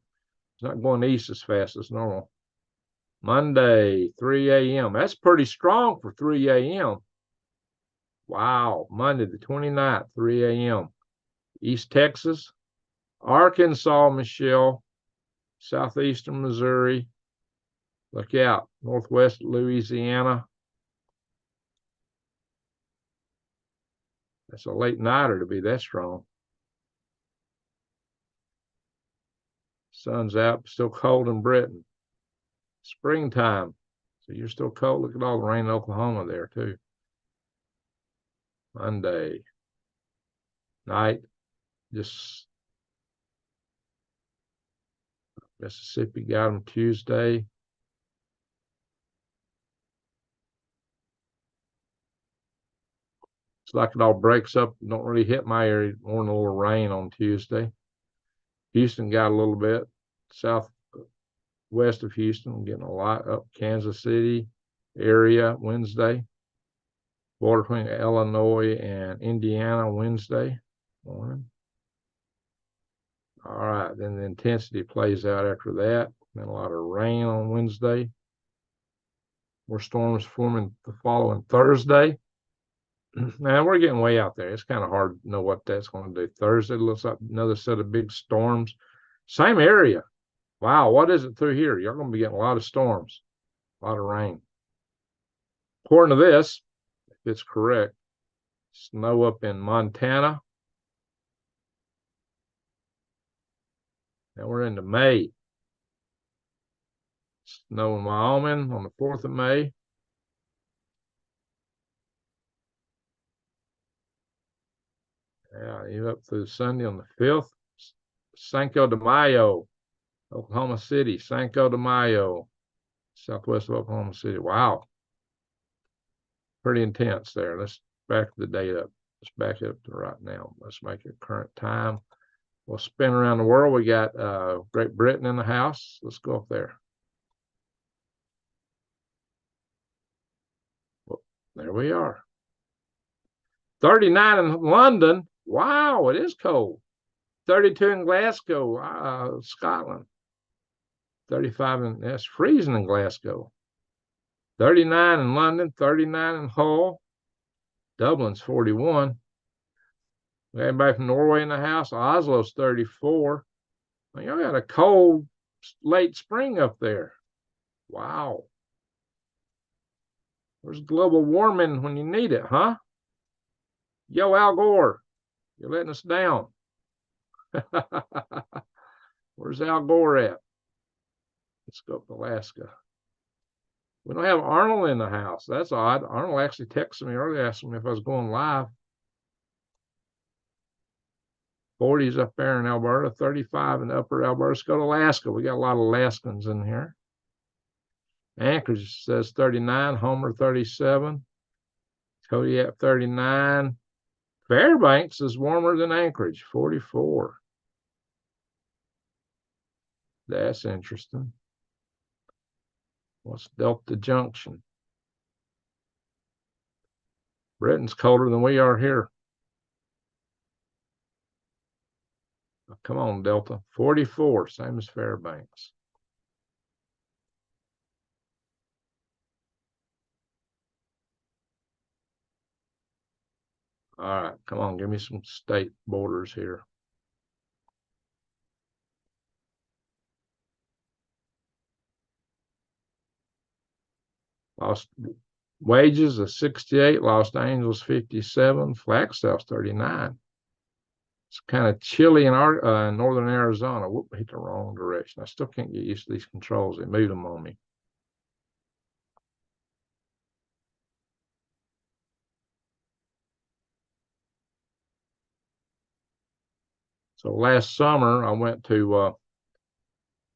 S1: It's not going east as fast as normal. Monday, 3 a.m. That's pretty strong for 3 a.m. Wow. Monday, the 29th, 3 a.m. East Texas, Arkansas, Michelle, southeastern Missouri. Look out. Northwest Louisiana. That's a late nighter to be that strong. Sun's out, still cold in Britain. Springtime. So you're still cold. Look at all the rain in Oklahoma there, too. Monday night, just Mississippi got them Tuesday. It's like it all breaks up. Don't really hit my area. More than a little rain on Tuesday. Houston got a little bit. Southwest of Houston, getting a lot up Kansas City area Wednesday. Border between Illinois and Indiana Wednesday morning. All right, then the intensity plays out after that. Then a lot of rain on Wednesday. More storms forming the following Thursday. Now we're getting way out there. It's kind of hard to know what that's going to do. Thursday looks like another set of big storms. Same area. Wow, what is it through here? You're going to be getting a lot of storms, a lot of rain. According to this, if it's correct, snow up in Montana. Now we're into May. Snow in Wyoming on the 4th of May. Yeah, you're up through Sunday on the 5th. Cinco de Mayo, Oklahoma City. Cinco de Mayo, southwest of Oklahoma City. Wow. Pretty intense there. Let's back the date up. Let's back it up to right now. Let's make it current time. We'll spin around the world. We got Great Britain in the house. Let's go up there. Well, there we are. 39 in London. Wow, it is cold. 32 in Glasgow, Scotland. 35 in, that's freezing in Glasgow. 39 in London, 39 in Hull. Dublin's 41. We got anybody from Norway in the house. Oslo's 34. Well, y'all got a cold late spring up there. Wow. Where's global warming when you need it, huh? Yo, Al Gore, you're letting us down. Where's Al Gore at? Let's go up to Alaska. We don't have Arnold in the house. That's odd. Arnold actually texted me earlier, asking me if I was going live. 40s up there in Alberta, 35 in upper Alberta. Let's go to Alaska. We got a lot of Alaskans in here. Anchorage says 39, Homer 37, Kodiak 39. Fairbanks is warmer than Anchorage, 44. That's interesting. What's Delta Junction? Britain's colder than we are here. Oh, come on, Delta. 44, same as Fairbanks. All right, come on, give me some state borders here. Lost wages of 68, Los Angeles 57, Flagstaff's 39. It's kind of chilly in northern Arizona. Whoop, hit the wrong direction. I still can't get used to these controls. They moved them on me. So last summer, I went to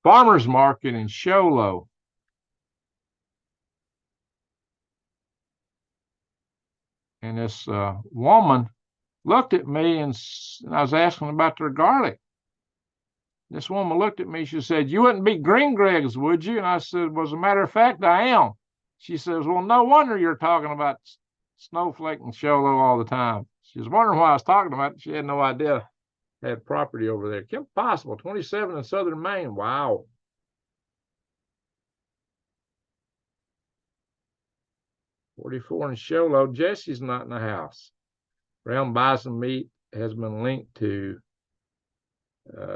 S1: farmer's market in Show Low. And this woman looked at me, and I was asking about their garlic. This woman looked at me. She said, "You wouldn't be Green Greg's, would you?" And I said, "Well, as a matter of fact, I am." She says, "Well, no wonder you're talking about Snowflake and Show Low all the time." She was wondering why I was talking about it. She had no idea I had property over there. Kim Possible, 27 in southern Maine. Wow. $44 in Show Low. Jesse's not in the house. Brown bison meat has been linked to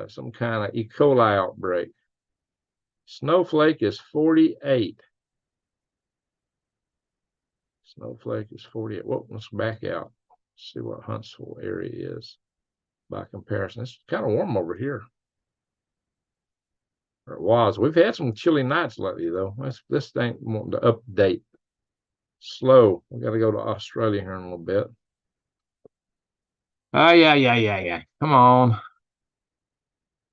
S1: some kind of E. coli outbreak. Snowflake is 48. Snowflake is 48. Well, let's back out. See what Huntsville area is by comparison. It's kind of warm over here. Or it was. We've had some chilly nights lately, though. This thing wanting to update. Slow. We got to go to Australia here in a little bit. Oh, yeah. Come on.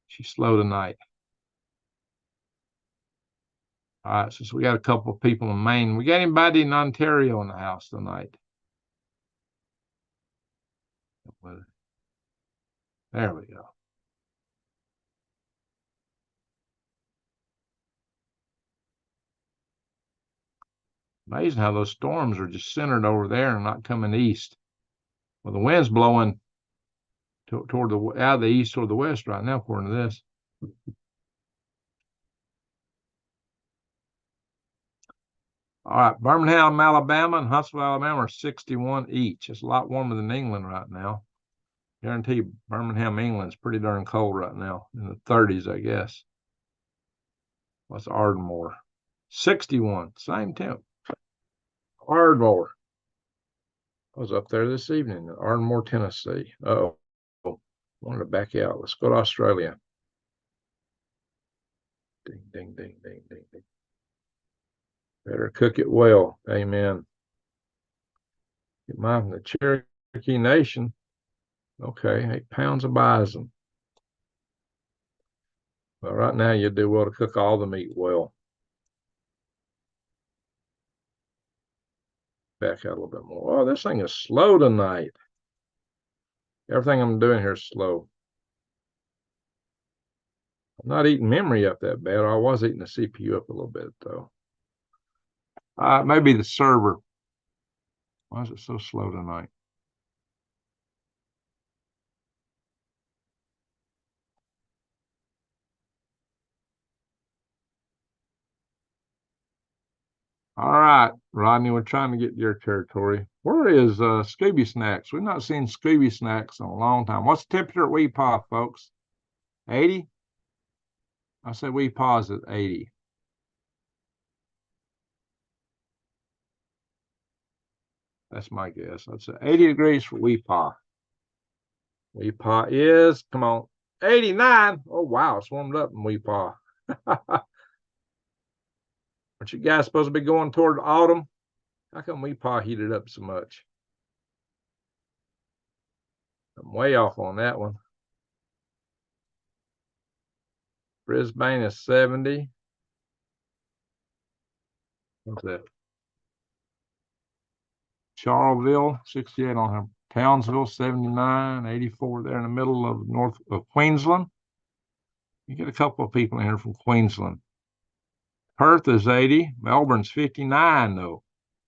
S1: She's slow tonight. All right, since we got a couple of people in Maine, we got anybody in Ontario in the house tonight? There we go. Amazing how those storms are just centered over there and not coming east. Well, the wind's blowing toward out of the east toward the west right now, according to this. All right, Birmingham, Alabama, and Huntsville, Alabama are 61 each. It's a lot warmer than England right now. Guarantee you, Birmingham, England's pretty darn cold right now, in the 30s, I guess. What's Ardmore? 61, same temp. Ardmore. I was up there this evening in Ardmore, Tennessee. Uh-oh. Wanted to back out. Let's go to Australia. Ding, ding, ding, ding, ding, ding. Better cook it well. Amen. Get mine from the Cherokee Nation. Okay, 8 pounds of bison. Well, right now you do well to cook all the meat well. Back out a little bit more. Oh, this thing is slow tonight. Everything I'm doing here is slow. I'm not eating memory up that bad. I was eating the CPU up a little bit, though. Maybe the server. Why is it so slow tonight? All right, Rodney, we're trying to get your territory. Where is Scooby Snacks? We've not seen Scooby Snacks in a long time. What's the temperature at WWIII, folks? 80? I said WWIII is at 80. That's my guess. I'd say 80 degrees for WWIII. WWIII is, come on, 89. Oh, wow, it's warmed up in WWIII. Aren't you guys supposed to be going toward autumn? How come WWIII heated up so much? I'm way off on that one. Brisbane is 70. What's that? Charleville, 68 on her. Townsville, 79, 84 there in the middle of north of Queensland. You get a couple of people in here from Queensland. Perth is 80. Melbourne's 59, though.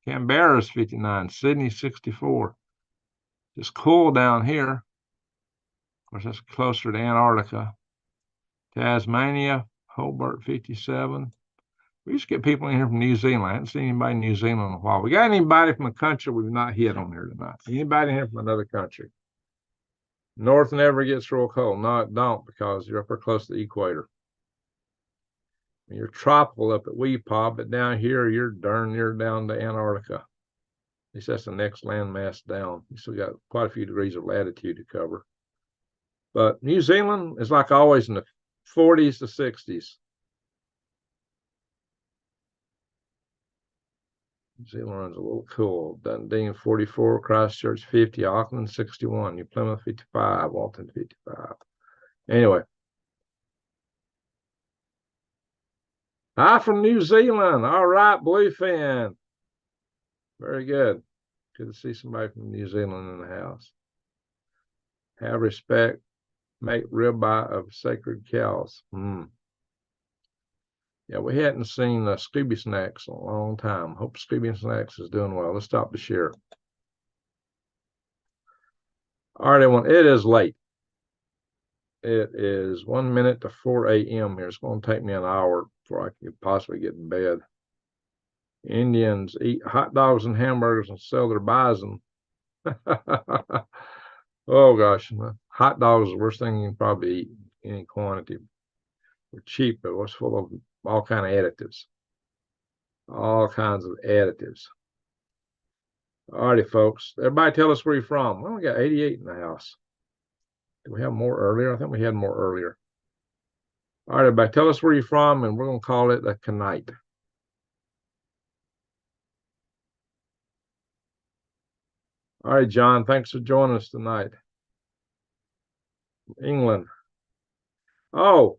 S1: Canberra's 59. Sydney's 64. Just cool down here. Of course, that's closer to Antarctica. Tasmania, Hobart, 57. We used to get people in here from New Zealand. I haven't seen anybody in New Zealand in a while. We got anybody from a country we've not hit on here tonight? Anybody in here from another country? North never gets real cold. No, it don't, because you're up close to the equator. You're tropical up at WWIII, but down here you're darn near down to Antarctica. At least that's the next landmass down. You still got quite a few degrees of latitude to cover. But New Zealand is like always in the 40s to 60s. New Zealand runs a little cool. Dundee 44, Christchurch 50, Auckland 61, New Plymouth 55, Walton 55. Anyway. Hi from New Zealand. All right, Bluefin. Very good. Good to see somebody from New Zealand in the house. Have respect. Make ribeye of sacred cows. Yeah, we hadn't seen Scooby Snacks in a long time. Hope Scooby Snacks is doing well. Let's stop the share. All right, everyone. It is late. It is 1 minute to 4 a.m. here. It's going to take me an hour before I can possibly get in bed. Indians eat hot dogs and hamburgers and sell their bison. Oh, gosh. Hot dogs is the worst thing you can probably eat in any quantity. They're cheap, but it's full of all kinds of additives. All kinds of additives. All righty, folks. Everybody tell us where you're from. Well, we got 88 in the house. Did we have more earlier? I think we had more earlier. All right, everybody, tell us where you're from, and we're going to call it a night. All right, John, thanks for joining us tonight. England. Oh,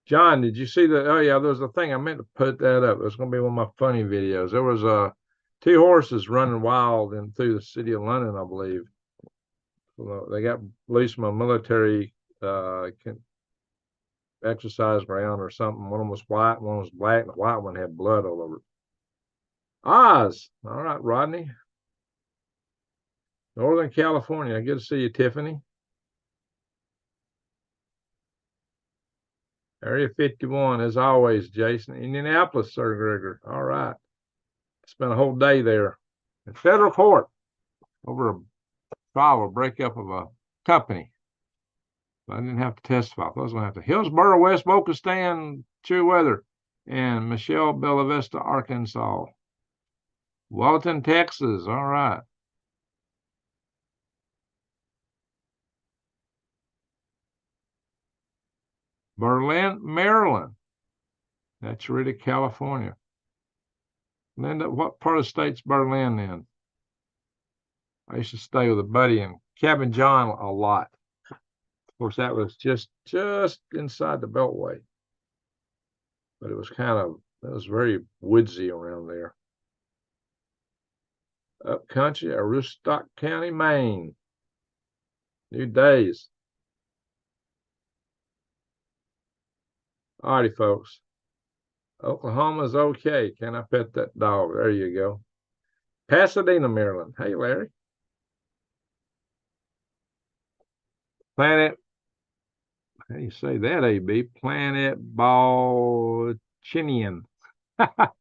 S1: John, did you see that? Oh, yeah, there's a thing. I meant to put that up. It's going to be one of my funny videos. There was two horses running wild through the city of London, I believe. They got released from a military exercise ground or something. One of them was white, one was black, and the white one had blood all over it. Oz. All right, Rodney. Northern California. Good to see you, Tiffany. Area 51, as always, Jason. Indianapolis, Sir Gregor. All right. Spent a whole day there in federal court over a trial or breakup of a company. I didn't have to testify. I was going to have to. Hillsboro, West Bocastan, true weather, and Michelle, Bella Vista, Arkansas. Walton, Texas. All right. Berlin, Maryland. That's really California. Linda, what part of the state's Berlin in? I used to stay with a buddy in Cabin John a lot. Of course, that was just inside the Beltway. But it was it was very woodsy around there. Up country, Aroostook County, Maine. New days. All righty, folks. Oklahoma's okay. Can I pet that dog? There you go. Pasadena, Maryland. Hey, Larry. Planet, how do you say that, AB? Planet Balchinian. Planet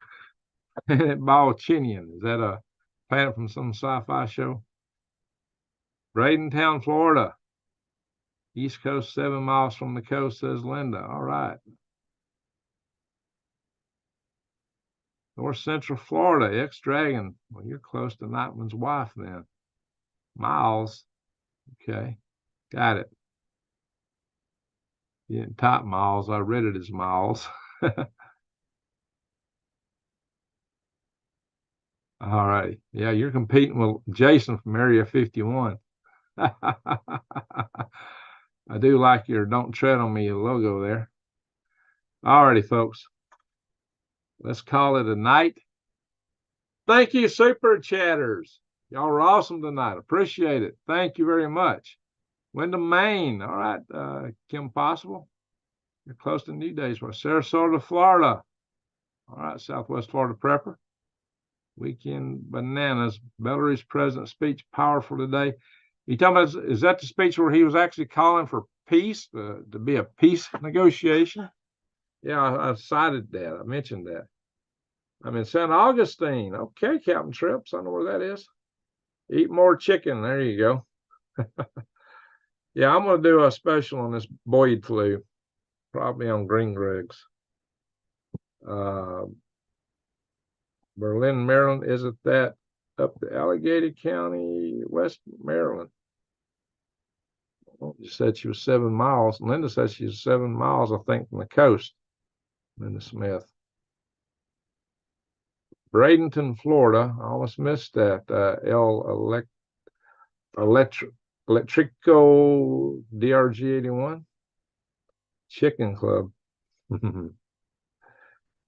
S1: Balchinian. Is that a planet from some sci-fi show? Bradentown, Florida. East Coast, 7 miles from the coast, says Linda. All right. North Central Florida, X-Dragon. Well, you're close to Nightman's wife then. Miles. Okay. Got it. You didn't type miles. I read it as miles. All right. Yeah, you're competing with Jason from Area 51. I do like your Don't Tread on Me logo there. All righty, folks. Let's call it a night. Thank you, Super Chatters. Y'all were awesome tonight. Appreciate it. Thank you very much. Wyndham, Maine. All right, Kim Possible. You're close to New Days. Sarasota, Florida. All right, Southwest Florida Prepper. Weekend bananas. Belarus president's speech powerful today. You talking about, is that the speech where he was actually calling for peace, to be a peace negotiation? Yeah, I cited that. I mentioned that. I'm in St. Augustine. Okay, Captain Trips. I know where that is. Eat more chicken. There you go. Yeah, I'm going to do a special on this Boyd flu, probably on green Gregs. Berlin, Maryland, isn't that up to Allegheny County, West Maryland? Well, you said she was 7 miles. Linda said she was 7 miles, I think, from the coast. Linda Smith. Bradenton, Florida. I almost missed that. Electrico DRG 81. Chicken Club. All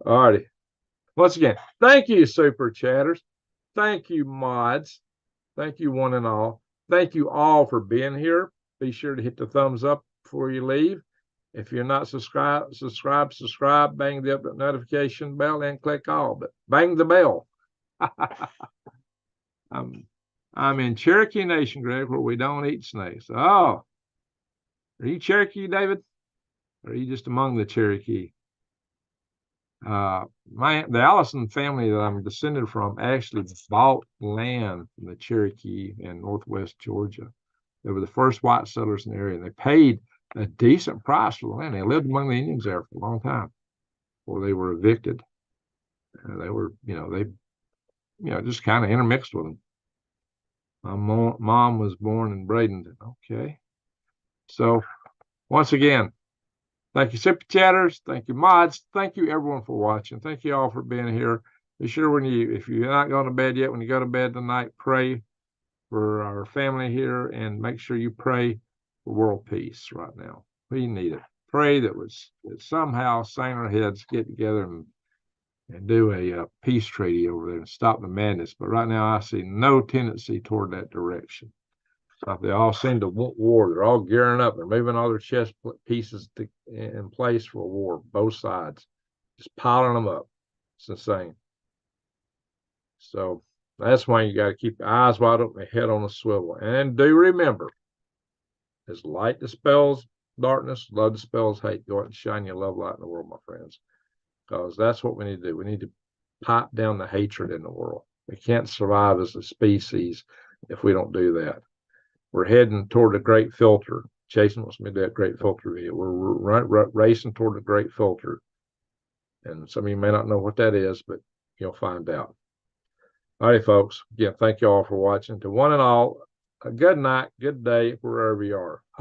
S1: righty. Once again, thank you, Super Chatters. Thank you, mods. Thank you, one and all. Thank you all for being here. Be sure to hit the thumbs up before you leave. If you're not subscribe, bang the notification bell, and click all, but bang the bell. I'm in Cherokee Nation, Greg, where we don't eat snakes. Oh, are you Cherokee, David? Or are you just among the Cherokee? The Allison family that I'm descended from actually bought land from the Cherokee in northwest Georgia. They were the first white settlers in the area, and they paid a decent price for the land. They lived among the Indians there for a long time before they were evicted. And they were, just kind of intermixed with them. My mom was born in Bradenton. Okay. So once again, thank you, Super Chatters. Thank you, mods. Thank you, everyone, for watching. Thank you all for being here. Be sure if you're not going to bed yet, when you go to bed tonight, pray for our family here, and make sure you pray for world peace right now. We need it. Pray that somehow saner heads get together and do a peace treaty over there and stop the madness. But right now, I see no tendency toward that direction. So they all seem to want war. They're all gearing up. They're moving all their chess pieces in place for a war, both sides, just piling them up. It's insane. So that's why you got to keep your eyes wide open, your head on a swivel. And do remember, as light dispels darkness, love dispels hate. Go out and shine your love light in the world, my friends. Because that's what we need to do. We need to pipe down the hatred in the world. We can't survive as a species if we don't do that. We're heading toward the great filter. Jason wants me to do that great filter video. We're racing toward the great filter. And some of you may not know what that is, but you'll find out. All right, folks. Again, thank you all for watching. To one and all, a good night, good day, wherever you are.